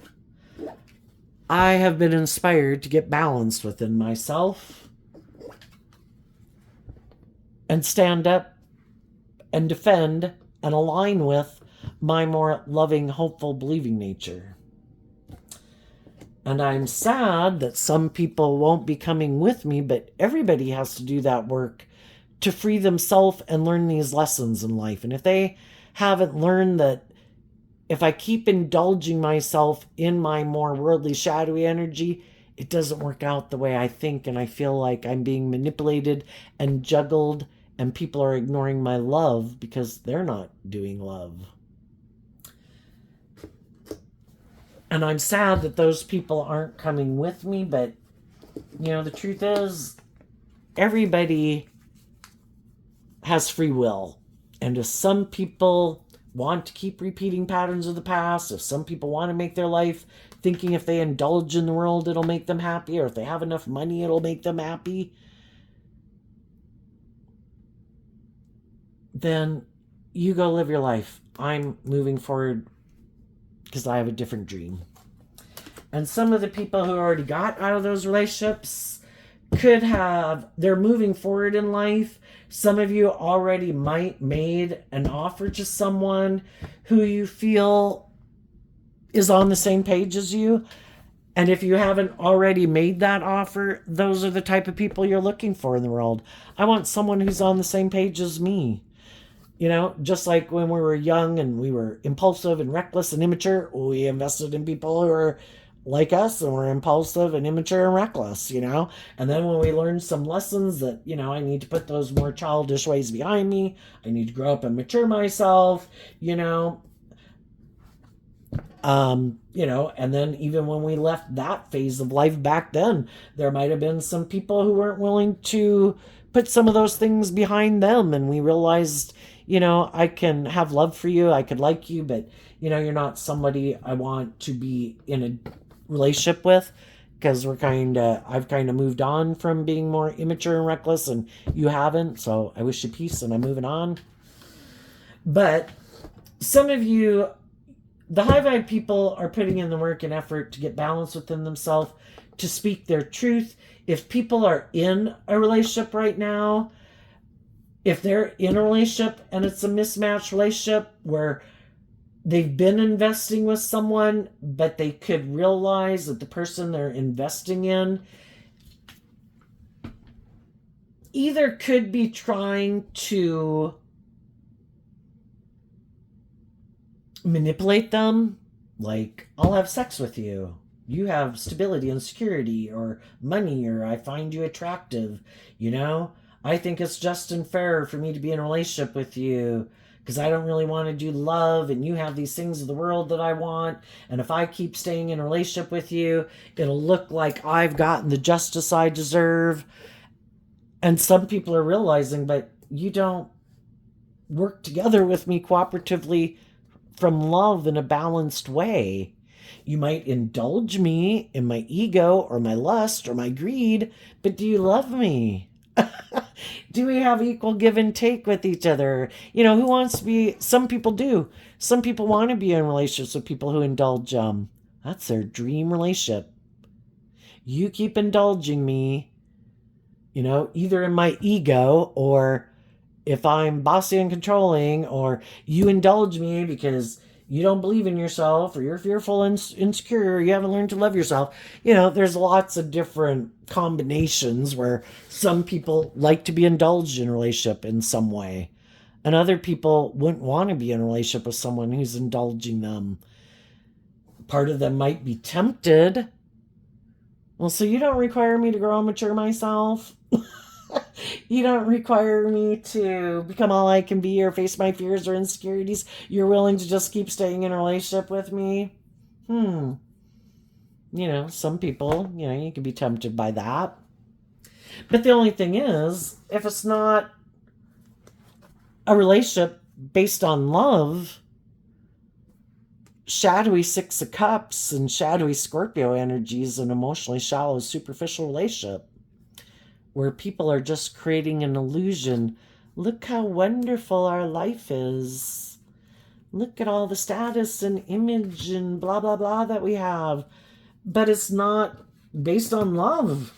I have been inspired to get balanced within myself and stand up and defend and align with my more loving, hopeful, believing nature. And I'm sad that some people won't be coming with me, but everybody has to do that work to free themselves and learn these lessons in life. And if they haven't learned that if I keep indulging myself in my more worldly, shadowy energy, it doesn't work out the way I think, and I feel like I'm being manipulated and juggled, and people are ignoring my love because they're not doing love. And I'm sad that those people aren't coming with me, but, the truth is, everybody has free will. And if some people want to keep repeating patterns of the past, if some people want to make their life thinking if they indulge in the world, it'll make them happy, or if they have enough money, it'll make them happy, then you go live your life. I'm moving forward because I have a different dream. And some of the people who already got out of those relationships they're moving forward in life. Some of you already might made an offer to someone who you feel is on the same page as you. And if you haven't already made that offer, those are the type of people you're looking for in the world. I want someone who's on the same page as me. Just like when we were young and we were impulsive and reckless and immature, we invested in people who are like us and were impulsive and immature and reckless, And then when we learned some lessons that, I need to put those more childish ways behind me, I need to grow up and mature myself, and then even when we left that phase of life back then, there might have been some people who weren't willing to put some of those things behind them. And we realized, I can have love for you, I could like you, but, you're not somebody I want to be in a relationship with, because I've kind of moved on from being more immature and reckless, and you haven't. So I wish you peace, and I'm moving on. But some of you, the high vibe people, are putting in the work and effort to get balance within themselves, to speak their truth. If people are in a relationship right now, if they're in a relationship and it's a mismatched relationship where they've been investing with someone, but they could realize that the person they're investing in either could be trying to manipulate them, like, I'll have sex with you, you have stability and security, or money, or I find you attractive, I think it's just and fair for me to be in a relationship with you, because I don't really want to do love, and you have these things of the world that I want, and if I keep staying in a relationship with you, it'll look like I've gotten the justice I deserve. And some people are realizing, but you don't work together with me cooperatively from love in a balanced way. You might indulge me in my ego or my lust or my greed, but do you love me? Do we have equal give and take with each other? Who wants to be, some people do. Some people want to be in relationships with people who indulge them. That's their dream relationship. You keep indulging me, either in my ego, or if I'm bossy and controlling, or you indulge me because you don't believe in yourself, or you're fearful and insecure, or you haven't learned to love yourself. There's lots of different combinations where some people like to be indulged in a relationship in some way, and other people wouldn't want to be in a relationship with someone who's indulging them. Part of them might be tempted. Well, so you don't require me to grow and mature myself? You don't require me to become all I can be or face my fears or insecurities. You're willing to just keep staying in a relationship with me? Some people, you can be tempted by that. But the only thing is, if it's not a relationship based on love, shadowy Six of Cups and shadowy Scorpio energies, an emotionally shallow, superficial relationship where people are just creating an illusion. Look how wonderful our life is. Look at all the status and image and blah, blah, blah that we have. But it's not based on love.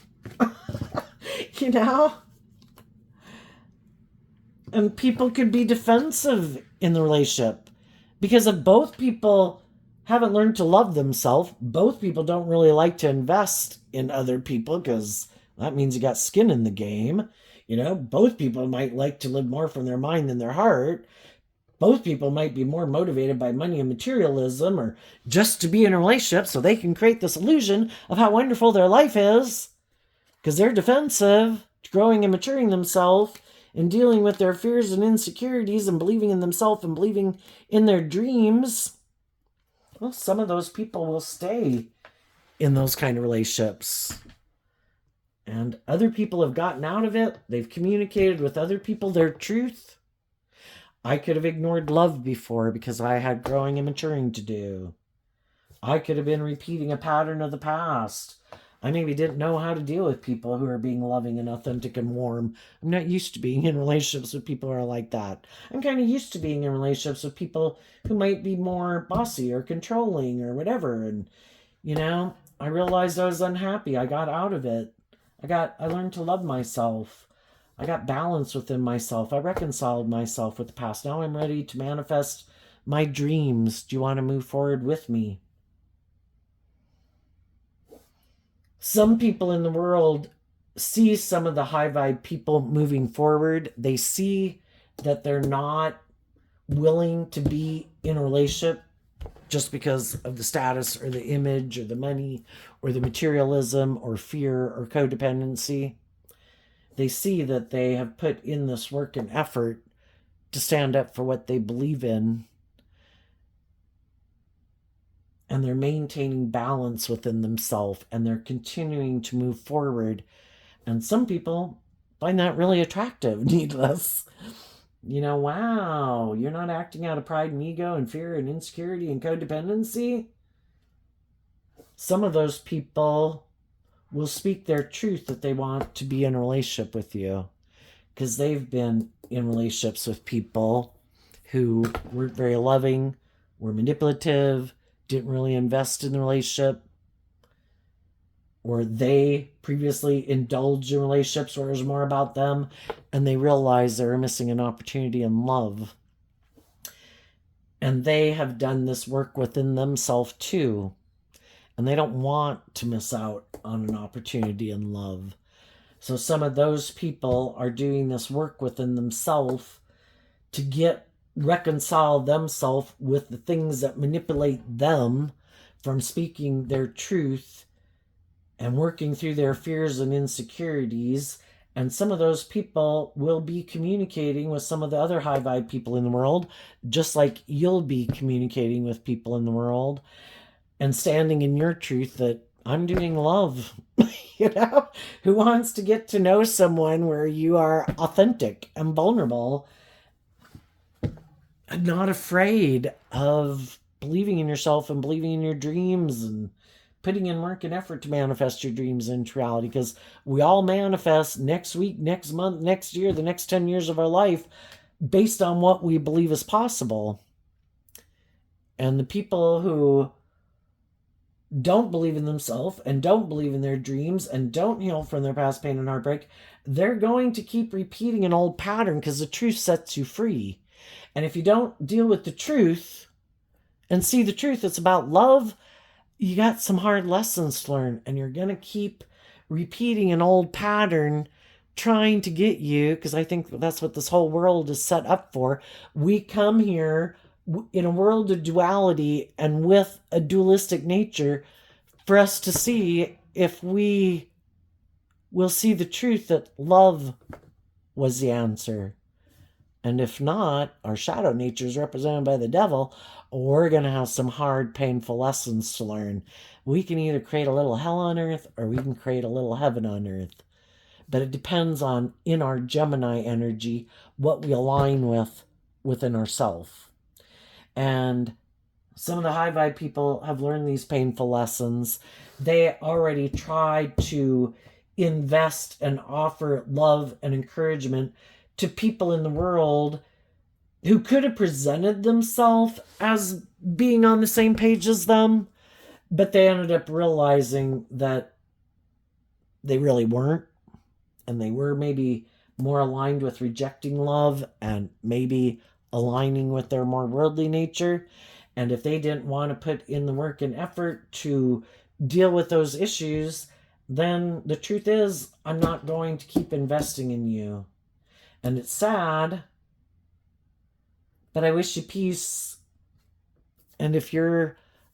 And people could be defensive in the relationship because if both people haven't learned to love themselves, both people don't really like to invest in other people because that means you got skin in the game. Both people might like to live more from their mind than their heart. Both people might be more motivated by money and materialism, or just to be in a relationship so they can create this illusion of how wonderful their life is because they're defensive, growing and maturing themselves and dealing with their fears and insecurities and believing in themselves and believing in their dreams. Well, some of those people will stay in those kind of relationships. And other people have gotten out of it. They've communicated with other people their truth. I could have ignored love before because I had growing and maturing to do. I could have been repeating a pattern of the past. I maybe didn't know how to deal with people who are being loving and authentic and warm. I'm not used to being in relationships with people who are like that. I'm kind of used to being in relationships with people who might be more bossy or controlling or whatever. And, I realized I was unhappy. I got out of it. I learned to love myself. I got balance within myself. I reconciled myself with the past. Now I'm ready to manifest my dreams. Do you want to move forward with me? Some people in the world see some of the high vibe people moving forward. They see that they're not willing to be in a relationship just because of the status or the image or the money or the materialism or fear or codependency. They see that they have put in this work and effort to stand up for what they believe in. And they're maintaining balance within themselves and they're continuing to move forward. And some people find that really attractive, needless. Wow, you're not acting out of pride and ego and fear and insecurity and codependency. Some of those people will speak their truth that they want to be in a relationship with you because they've been in relationships with people who weren't very loving, were manipulative, didn't really invest in the relationship, or they previously indulged in relationships where it was more about them, and they realized they were missing an opportunity in love. And they have done this work within themselves too. And they don't want to miss out on an opportunity in love. So some of those people are doing this work within themselves to reconcile themselves with the things that manipulate them from speaking their truth and working through their fears and insecurities. And some of those people will be communicating with some of the other high vibe people in the world, just like you'll be communicating with people in the world and standing in your truth that I'm doing love. Who wants to get to know someone where you are authentic and vulnerable and not afraid of believing in yourself and believing in your dreams and putting in work and effort to manifest your dreams into reality? Because we all manifest next week, next month, next year, the next 10 years of our life based on what we believe is possible. And the people who don't believe in themselves and don't believe in their dreams and don't heal from their past pain and heartbreak, they're going to keep repeating an old pattern because the truth sets you free. And if you don't deal with the truth and see the truth, it's about love, you got some hard lessons to learn, and you're going to keep repeating an old pattern trying to get you, because I think that's what this whole world is set up for. We come here in a world of duality and with a dualistic nature for us to see if we will see the truth that love was the answer. And if not, our shadow nature is represented by the devil, we're going to have some hard, painful lessons to learn. We can either create a little hell on earth or we can create a little heaven on earth. But it depends on, in our Gemini energy, what we align with within ourselves. And some of the high vibe people have learned these painful lessons. They already tried to invest and offer love and encouragement to people in the world who could have presented themselves as being on the same page as them, but they ended up realizing that they really weren't, and they were maybe more aligned with rejecting love and maybe aligning with their more worldly nature. And if they didn't want to put in the work and effort to deal with those issues, then the truth is, I'm not going to keep investing in you. And it's sad, but I wish you peace. And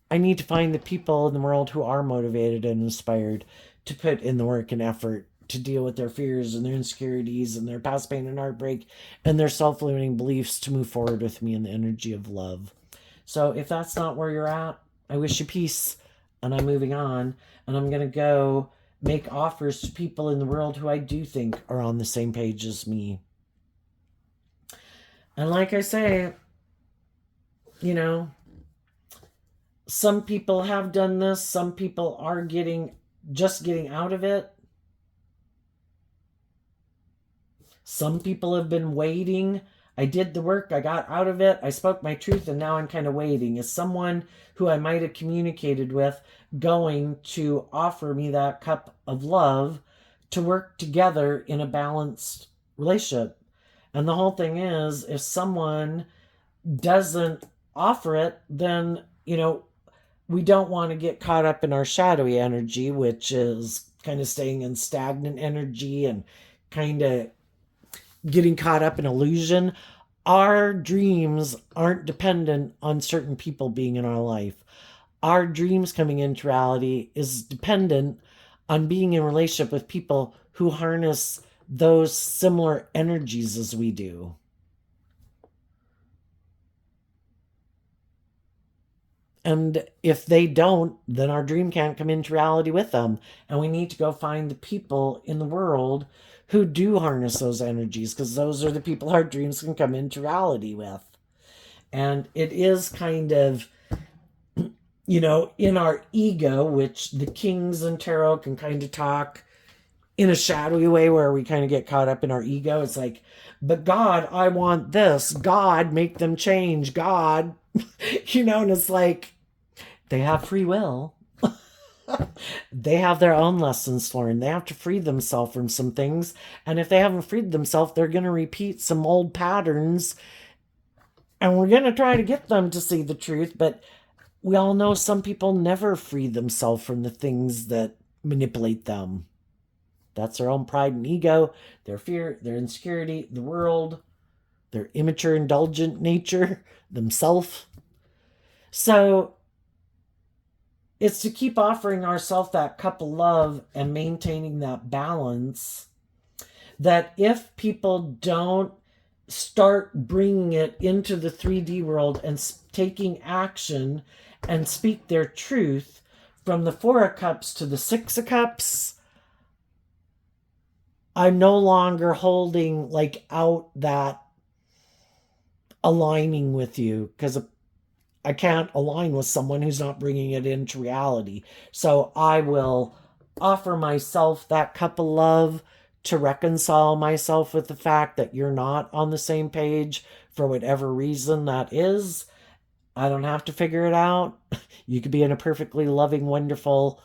I need to find the people in the world who are motivated and inspired to put in the work and effort to deal with their fears and their insecurities and their past pain and heartbreak and their self-limiting beliefs to move forward with me in the energy of love. So if that's not where you're at, I wish you peace, and I'm moving on, and I'm going to go make offers to people in the world who I do think are on the same page as me. And like I say, some people have done this. Some people are just getting out of it. Some people have been waiting. I did the work. I got out of it. I spoke my truth, and now I'm kind of waiting. Is someone who I might have communicated with going to offer me that cup of love to work together in a balanced relationship? And the whole thing is, if someone doesn't offer it, then, we don't want to get caught up in our shadowy energy, which is kind of staying in stagnant energy and kind of getting caught up in illusion. Our dreams aren't dependent on certain people being in our life. Our dreams coming into reality is dependent on being in relationship with people who harness those similar energies as we do. And if they don't, then our dream can't come into reality with them. And we need to go find the people in the world who do harness those energies, because those are the people our dreams can come into reality with. And it is kind of, in our ego, which the kings in tarot can kind of talk in a shadowy way where we kind of get caught up in our ego. It's like, but God, I want this. God, make them change. God, and it's like, they have free will. They have their own lessons to learn. They have to free themselves from some things. And if they haven't freed themselves, they're going to repeat some old patterns. And we're going to try to get them to see the truth. But we all know some people never free themselves from the things that manipulate them. That's their own pride and ego, their fear, their insecurity, the world, their immature, indulgent nature, themselves. So it's to keep offering ourselves that cup of love and maintaining that balance, that if people don't start bringing it into the 3D world and taking action and speak their truth from the 4 of Cups to the 6 of Cups, I'm no longer holding out that aligning with you, because I can't align with someone who's not bringing it into reality. So I will offer myself that cup of love to reconcile myself with the fact that you're not on the same page for whatever reason that is. I don't have to figure it out. You could be in a perfectly loving, wonderful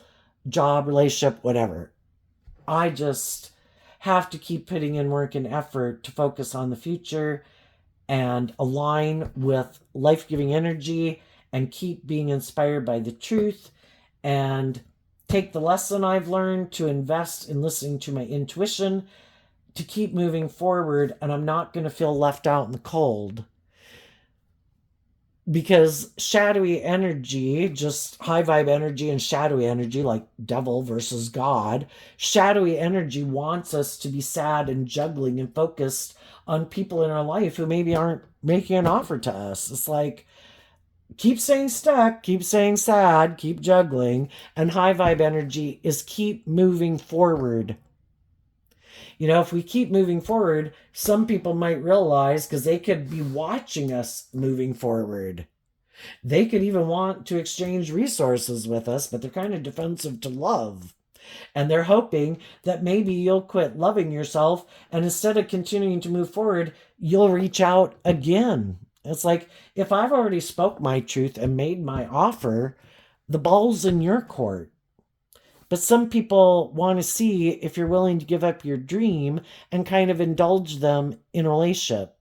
job, relationship, whatever. I just have to keep putting in work and effort to focus on the future and align with life giving energy and keep being inspired by the truth and take the lesson I've learned to invest in listening to my intuition to keep moving forward. And I'm not going to feel left out in the cold, because shadowy energy, just high vibe energy and shadowy energy, like devil versus God, shadowy energy wants us to be sad and juggling and focused on people in our life who maybe aren't making an offer to us. It's like, keep staying stuck, keep staying sad, keep juggling. And high vibe energy is keep moving forward. You know, if we keep moving forward, some people might realize, because they could be watching us moving forward. They could even want to exchange resources with us, but they're kind of defensive to love. And they're hoping that maybe you'll quit loving yourself, and instead of continuing to move forward, you'll reach out again. It's like, if I've already spoke my truth and made my offer, the ball's in your court. But some people want to see if you're willing to give up your dream and kind of indulge them in a relationship,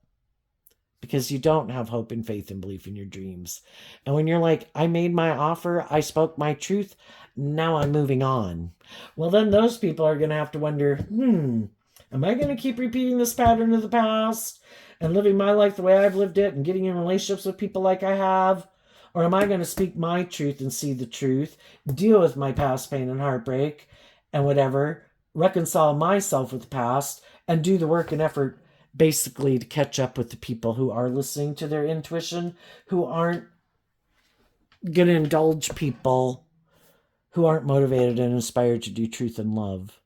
because you don't have hope and faith and belief in your dreams. And when you're like, I made my offer, I spoke my truth, now I'm moving on. Well, then those people are going to have to wonder, am I going to keep repeating this pattern of the past and living my life the way I've lived it and getting in relationships with people like I have? Or am I going to speak my truth and see the truth, deal with my past pain and heartbreak and whatever, reconcile myself with the past, and do the work and effort basically to catch up with the people who are listening to their intuition, who aren't going to indulge people who aren't motivated and inspired to do truth and love.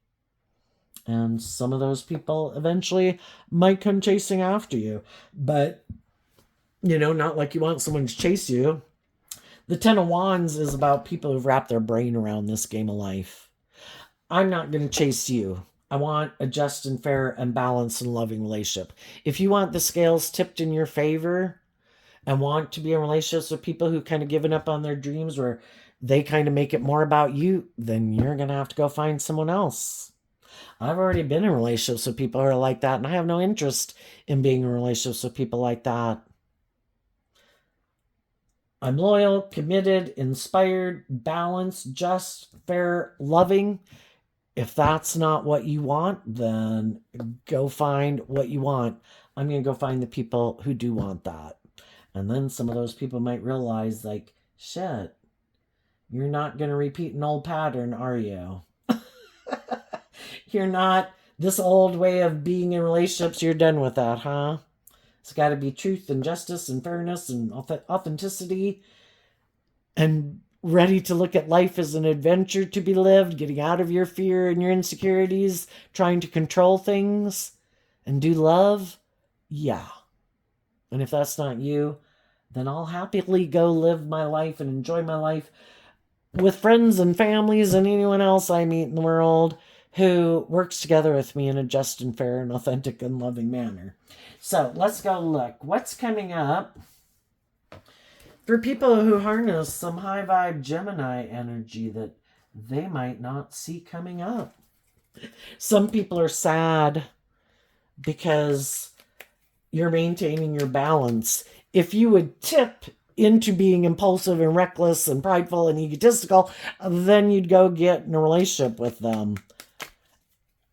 And some of those people eventually might come chasing after you. But, not like you want someone to chase you. The Ten of Wands is about people who've wrapped their brain around this game of life. I'm not going to chase you. I want a just and fair and balanced and loving relationship. If you want the scales tipped in your favor and want to be in relationships with people who kind of given up on their dreams, where they kind of make it more about you, then you're going to have to go find someone else. I've already been in relationships with people who are like that, and I have no interest in being in relationships with people like that. I'm loyal, committed, inspired, balanced, just, fair, loving. If that's not what you want, then go find what you want. I'm going to go find the people who do want that. And then some of those people might realize, like, shit, you're not going to repeat an old pattern, are you? You're not this old way of being in relationships. You're done with that, huh? It's got to be truth and justice and fairness and authenticity, and ready to look at life as an adventure to be lived, getting out of your fear and your insecurities, trying to control things and do love. Yeah. And if that's not you, then I'll happily go live my life and enjoy my life with friends and families and anyone else I meet in the world who works together with me in a just and fair and authentic and loving manner. So let's go look. What's coming up for people who harness some high vibe Gemini energy that they might not see coming up? Some people are sad because you're maintaining your balance. If you would tip into being impulsive and reckless and prideful and egotistical, then you'd go get in a relationship with them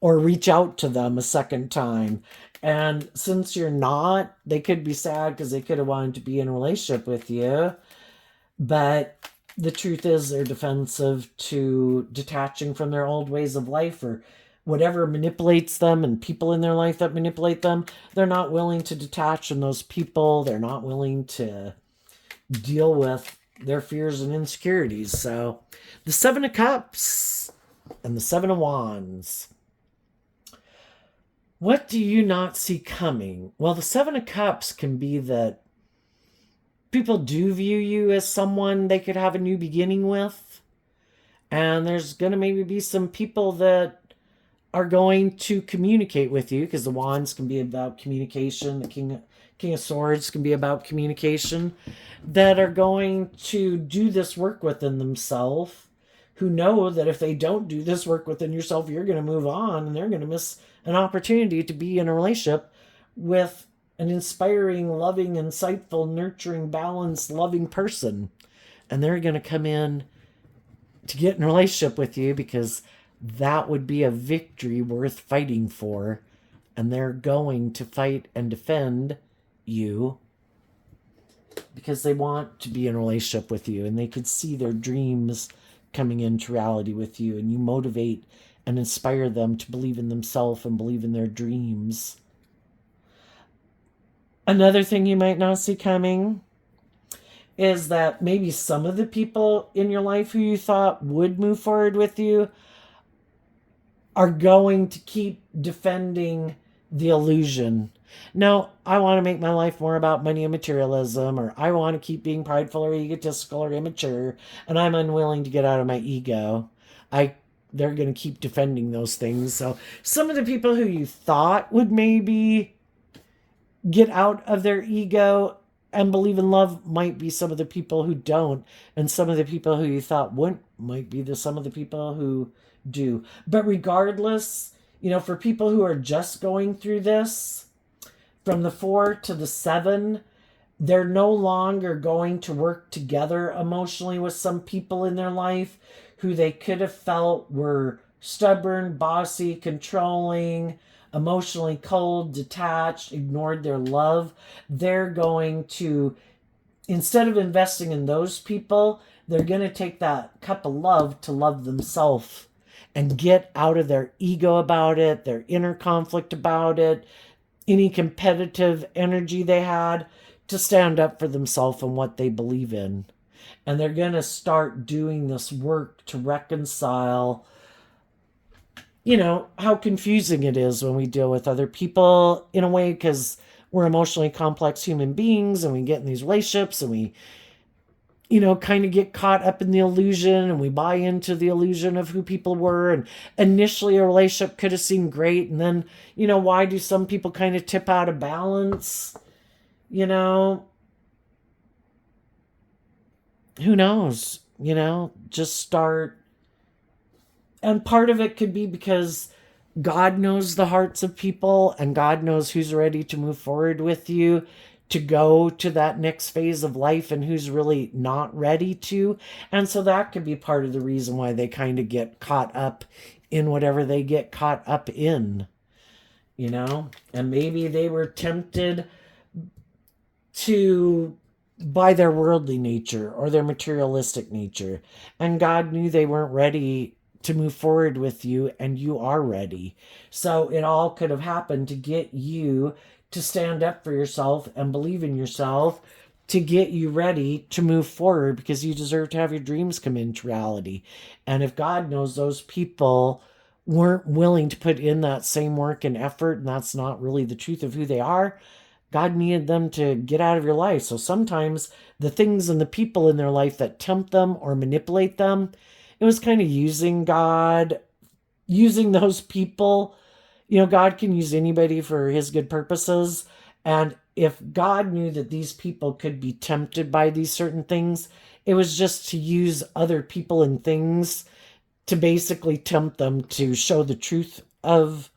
or reach out to them a second time. And since you're not, they could be sad because they could have wanted to be in a relationship with you. But the truth is they're defensive to detaching from their old ways of life or whatever manipulates them, and people in their life that manipulate them. They're not willing to detach from those people. They're not willing to deal with their fears and insecurities. So the Seven of Cups and the Seven of Wands. What do you not see coming? Well, the Seven of Cups can be that people do view you as someone they could have a new beginning with. And there's going to maybe be some people that are going to communicate with you, because the Wands can be about communication. The King of Swords can be about communication, that are going to do this work within themselves, who know that if they don't do this work within yourself, you're going to move on and they're going to miss an opportunity to be in a relationship with an inspiring, loving, insightful, nurturing, balanced, loving person. And they're going to come in to get in a relationship with you because that would be a victory worth fighting for. And they're going to fight and defend you because they want to be in a relationship with you, and they could see their dreams coming into reality with you, and you motivate and inspire them to believe in themselves and believe in their dreams. Another thing you might not see coming is that maybe some of the people in your life who you thought would move forward with you are going to keep defending the illusion. No, I want to make my life more about money and materialism, or I want to keep being prideful or egotistical or immature, and I'm unwilling to get out of my ego. They're going to keep defending those things. So some of the people who you thought would maybe get out of their ego and believe in love might be some of the people who don't, and some of the people who you thought wouldn't might be some of the people who do. But regardless, for people who are just going through this, from the 4 to the 7, they're no longer going to work together emotionally with some people in their life who they could have felt were stubborn, bossy, controlling, emotionally cold, detached, ignored their love. They're going to, instead of investing in those people, they're going to take that cup of love to love themselves and get out of their ego about it, their inner conflict about it, any competitive energy they had, to stand up for themselves and what they believe in. And they're going to start doing this work to reconcile, how confusing it is when we deal with other people in a way, because we're emotionally complex human beings and we get in these relationships and we kind of get caught up in the illusion, and we buy into the illusion of who people were. And initially a relationship could have seemed great. And then, why do some people kind of tip out of balance? Who knows? Just start. And part of it could be because God knows the hearts of people, and God knows who's ready to move forward with you, to go to that next phase of life, and who's really not ready to. And so that could be part of the reason why they kind of get caught up in whatever they get caught up in, and maybe they were tempted by their worldly nature or their materialistic nature, and God knew they weren't ready to move forward with you, and you are ready. So it all could have happened to get you to stand up for yourself and believe in yourself, to get you ready to move forward, because you deserve to have your dreams come into reality. And if God knows those people weren't willing to put in that same work and effort, and that's not really the truth of who they are, God needed them to get out of your life. So sometimes the things and the people in their life that tempt them or manipulate them, it was kind of using those people. God can use anybody for his good purposes. And if God knew that these people could be tempted by these certain things, it was just to use other people and things to basically tempt them to show the truth of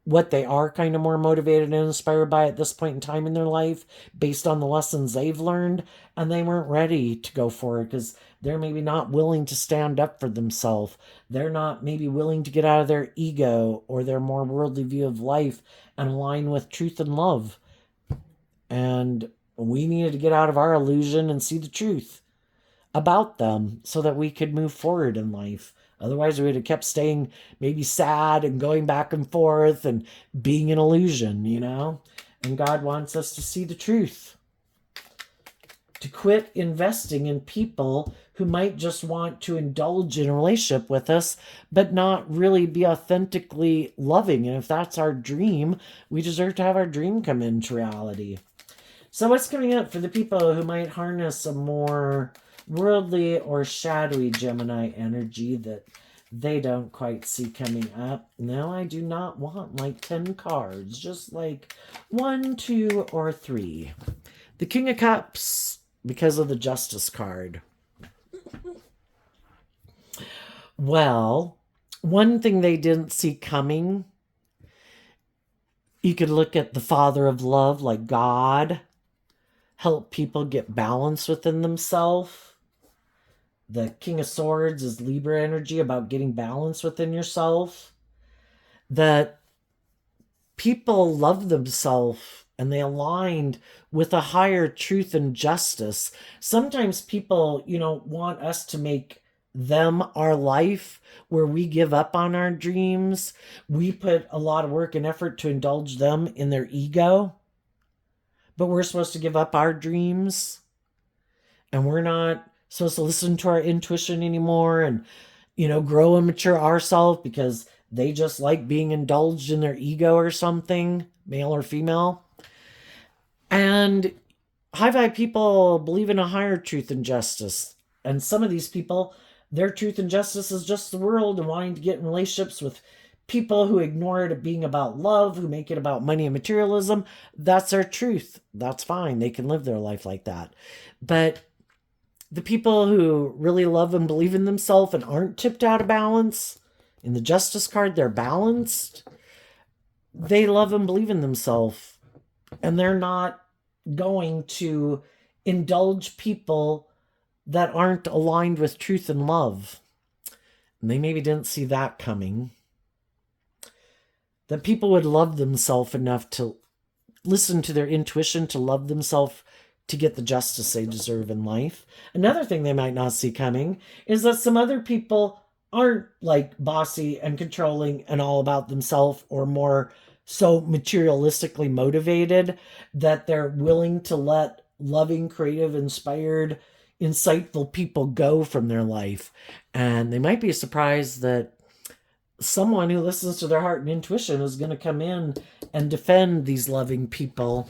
what they are kind of more motivated and inspired by at this point in time in their life, based on the lessons they've learned. And they weren't ready to go for it because they're maybe not willing to stand up for themselves. They're not maybe willing to get out of their ego or their more worldly view of life and align with truth and love. And we needed to get out of our illusion and see the truth about them so that we could move forward in life. Otherwise, we would have kept staying maybe sad and going back and forth and being an illusion, And God wants us to see the truth. To quit investing in people who might just want to indulge in a relationship with us, but not really be authentically loving. And if that's our dream, we deserve to have our dream come into reality. So what's coming up for the people who might harness a more worldly or shadowy Gemini energy that they don't quite see coming up. No, I do not want like 10 cards, just like 1, 2, or 3. The King of Cups, because of the Justice card. Well, one thing they didn't see coming, you could look at the Father of Love, like God, help people get balance within themselves. The King of Swords is Libra energy, about getting balance within yourself. That people love themselves and they aligned with a higher truth and justice. Sometimes people, want us to make them our life, where we give up on our dreams. We put a lot of work and effort to indulge them in their ego, but we're supposed to give up our dreams, and we're not supposed to listen to our intuition anymore and, grow and mature ourselves because they just like being indulged in their ego or something, male or female. And high vibe people believe in a higher truth and justice. And some of these people, their truth and justice is just the world and wanting to get in relationships with people who ignore it being about love, who make it about money and materialism. That's their truth. That's fine. They can live their life like that. But the people who really love and believe in themselves and aren't tipped out of balance, in the Justice card, they're balanced. They love and believe in themselves. And they're not going to indulge people that aren't aligned with truth and love. And they maybe didn't see that coming. That people would love themselves enough to listen to their intuition, to love themselves, to get the justice they deserve in life. Another thing they might not see coming is that some other people aren't like bossy and controlling and all about themselves, or more so materialistically motivated, that they're willing to let loving, creative, inspired, insightful people go from their life. And they might be surprised that someone who listens to their heart and intuition is going to come in and defend these loving people,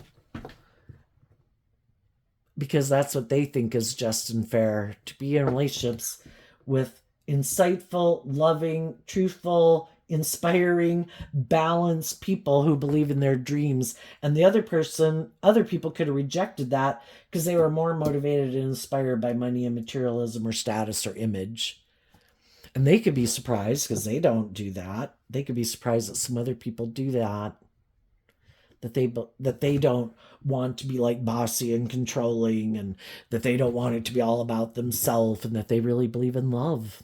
because that's what they think is just and fair, to be in relationships with insightful, loving, truthful, inspiring, balanced people who believe in their dreams. And the other people could have rejected that because they were more motivated and inspired by money and materialism or status or image. And they could be surprised because they don't do that. They could be surprised that some other people do that. That they don't want to be like bossy and controlling, and that they don't want it to be all about themselves, and that they really believe in love.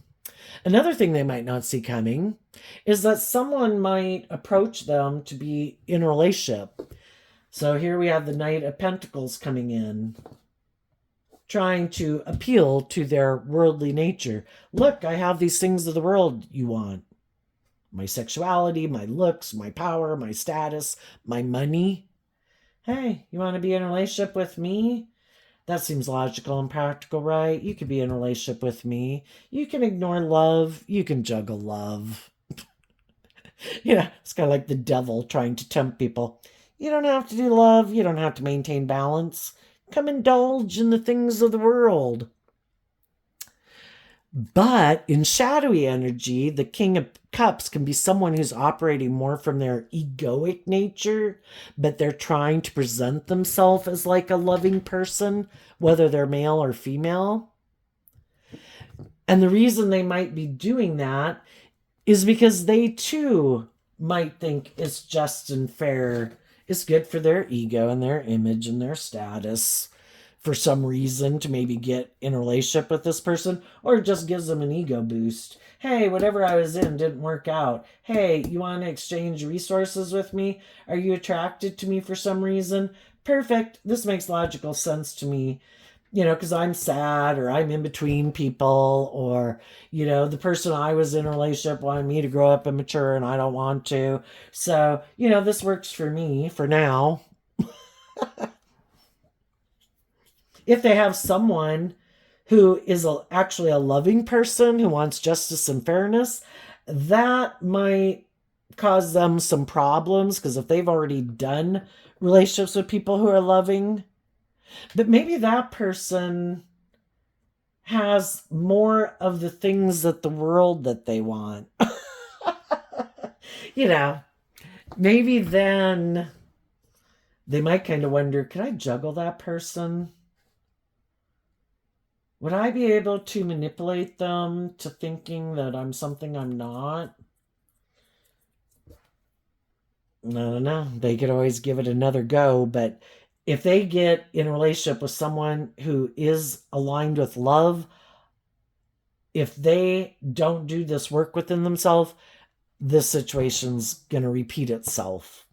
Another thing they might not see coming is that someone might approach them to be in a relationship. So here we have the Knight of Pentacles coming in, trying to appeal to their worldly nature. Look, I have these things of the world you want. My sexuality, my looks, my power, my status, my money. Hey, you want to be in a relationship with me? That seems logical and practical, right? You could be in a relationship with me. You can ignore love. You can juggle love. It's kind of like the devil trying to tempt people. You don't have to do love. You don't have to maintain balance. Come indulge in the things of the world. But in shadowy energy, the King of Cups can be someone who's operating more from their egoic nature, but they're trying to present themselves as like a loving person, whether they're male or female. And the reason they might be doing that is because they too might think it's just and fair. It's good for their ego and their image and their status, for some reason, to maybe get in a relationship with this person, or it just gives them an ego boost. Hey, whatever I was in didn't work out. Hey, you want to exchange resources with me? Are you attracted to me for some reason? Perfect. This makes logical sense to me. Because I'm sad, or I'm in between people, or, the person I was in a relationship wanted me to grow up and mature and I don't want to. So, this works for me for now. If they have someone who is actually a loving person who wants justice and fairness, that might cause them some problems, because if they've already done relationships with people who are loving, but maybe that person has more of the things that the world that they want. You know, maybe then they might kind of wonder, can I juggle that person? Would I be able to manipulate them to thinking that I'm something I'm not? I don't know. They could always give it another go, but if they get in a relationship with someone who is aligned with love, if they don't do this work within themselves, this situation's going to repeat itself.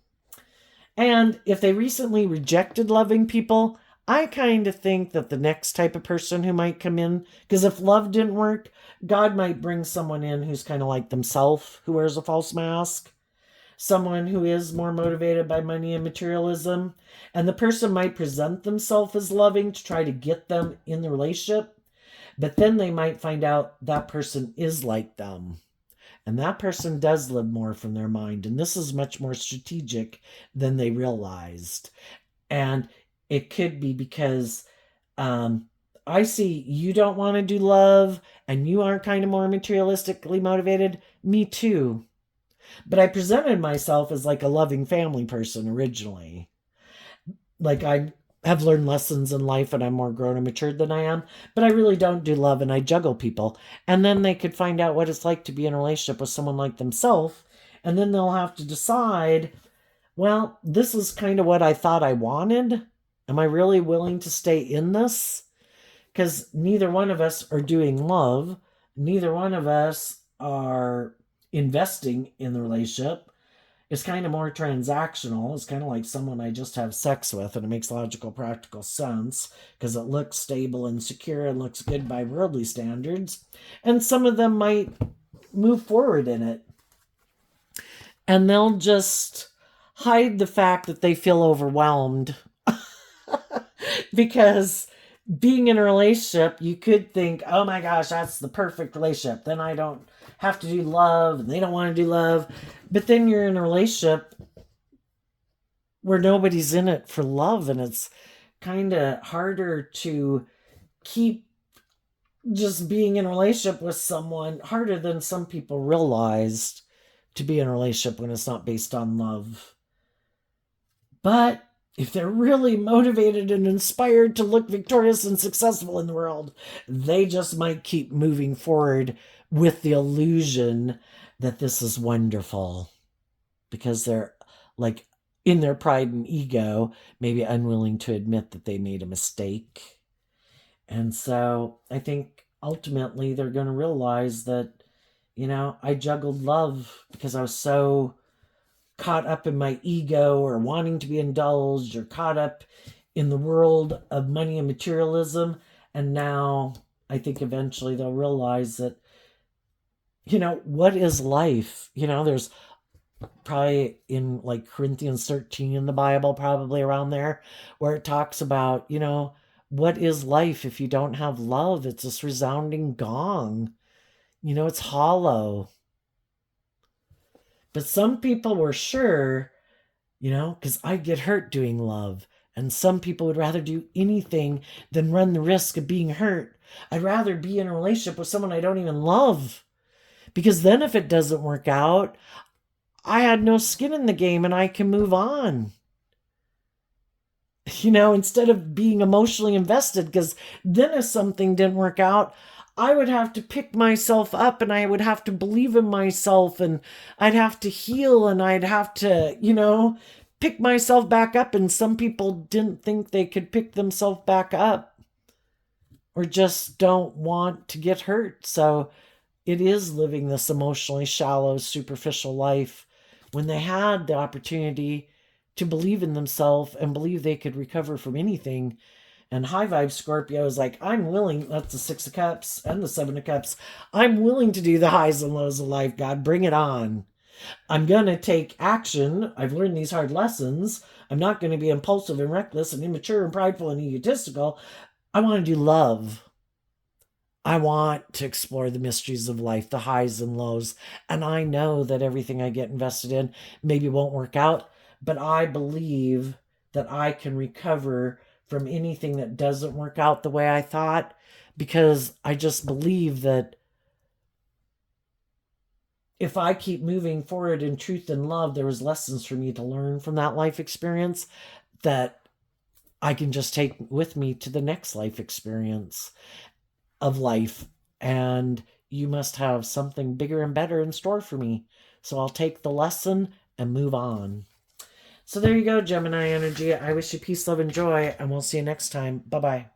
And if they recently rejected loving people, I kind of think that the next type of person who might come in, because if love didn't work, God might bring someone in who's kind of like themselves, who wears a false mask, someone who is more motivated by money and materialism. And the person might present themselves as loving to try to get them in the relationship, but then they might find out that person is like them. And that person does live more from their mind. And this is much more strategic than they realized. And it could be because I see you don't want to do love and you are kind of more materialistically motivated. Me too. But I presented myself as like a loving family person originally. Like I have learned lessons in life and I'm more grown and matured than I am, but I really don't do love and I juggle people. And then they could find out what it's like to be in a relationship with someone like themselves. And then they'll have to decide, well, this is kind of what I thought I wanted. Am I really willing to stay in this? Because neither one of us are doing love. Neither one of us are investing in the relationship. It's kind of more transactional. It's kind of like someone I just have sex with, and it makes logical, practical sense because it looks stable and secure and looks good by worldly standards. And some of them might move forward in it. And they'll just hide the fact that they feel overwhelmed because being in a relationship, you could think, oh my gosh, that's the perfect relationship. Then I don't have to do love and they don't want to do love. But then you're in a relationship where nobody's in it for love, and it's kind of harder to keep just being in a relationship with someone, harder than some people realized to be in a relationship when it's not based on love. But if they're really motivated and inspired to look victorious and successful in the world, they just might keep moving forward with the illusion that this is wonderful because they're like in their pride and ego, maybe unwilling to admit that they made a mistake. And so I think ultimately they're going to realize that, I juggled love because I was so caught up in my ego or wanting to be indulged or caught up in the world of money and materialism. And now I think eventually they'll realize that, what is life? There's probably in like Corinthians 13 in the Bible, probably around there, where it talks about, what is life if you don't have love? It's this resounding gong. It's hollow. But some people were sure, because I get hurt doing love. And some people would rather do anything than run the risk of being hurt. I'd rather be in a relationship with someone I don't even love. Because then if it doesn't work out, I had no skin in the game and I can move on. Instead of being emotionally invested, because then if something didn't work out, I would have to pick myself up and I would have to believe in myself and I'd have to heal and I'd have to, pick myself back up. And some people didn't think they could pick themselves back up or just don't want to get hurt. So it is living this emotionally shallow, superficial life when they had the opportunity to believe in themselves and believe they could recover from anything. And high vibe Scorpio is like, I'm willing, that's the 6 of Cups and the 7 of Cups. I'm willing to do the highs and lows of life, God, bring it on. I'm going to take action. I've learned these hard lessons. I'm not going to be impulsive and reckless and immature and prideful and egotistical. I want to do love. I want to explore the mysteries of life, the highs and lows. And I know that everything I get invested in maybe won't work out, but I believe that I can recover from anything that doesn't work out the way I thought because I just believe that if I keep moving forward in truth and love, there was lessons for me to learn from that life experience that I can just take with me to the next life experience of life. And you must have something bigger and better in store for me. So I'll take the lesson and move on. So there you go, Gemini energy. I wish you peace, love, and joy, and we'll see you next time. Bye bye.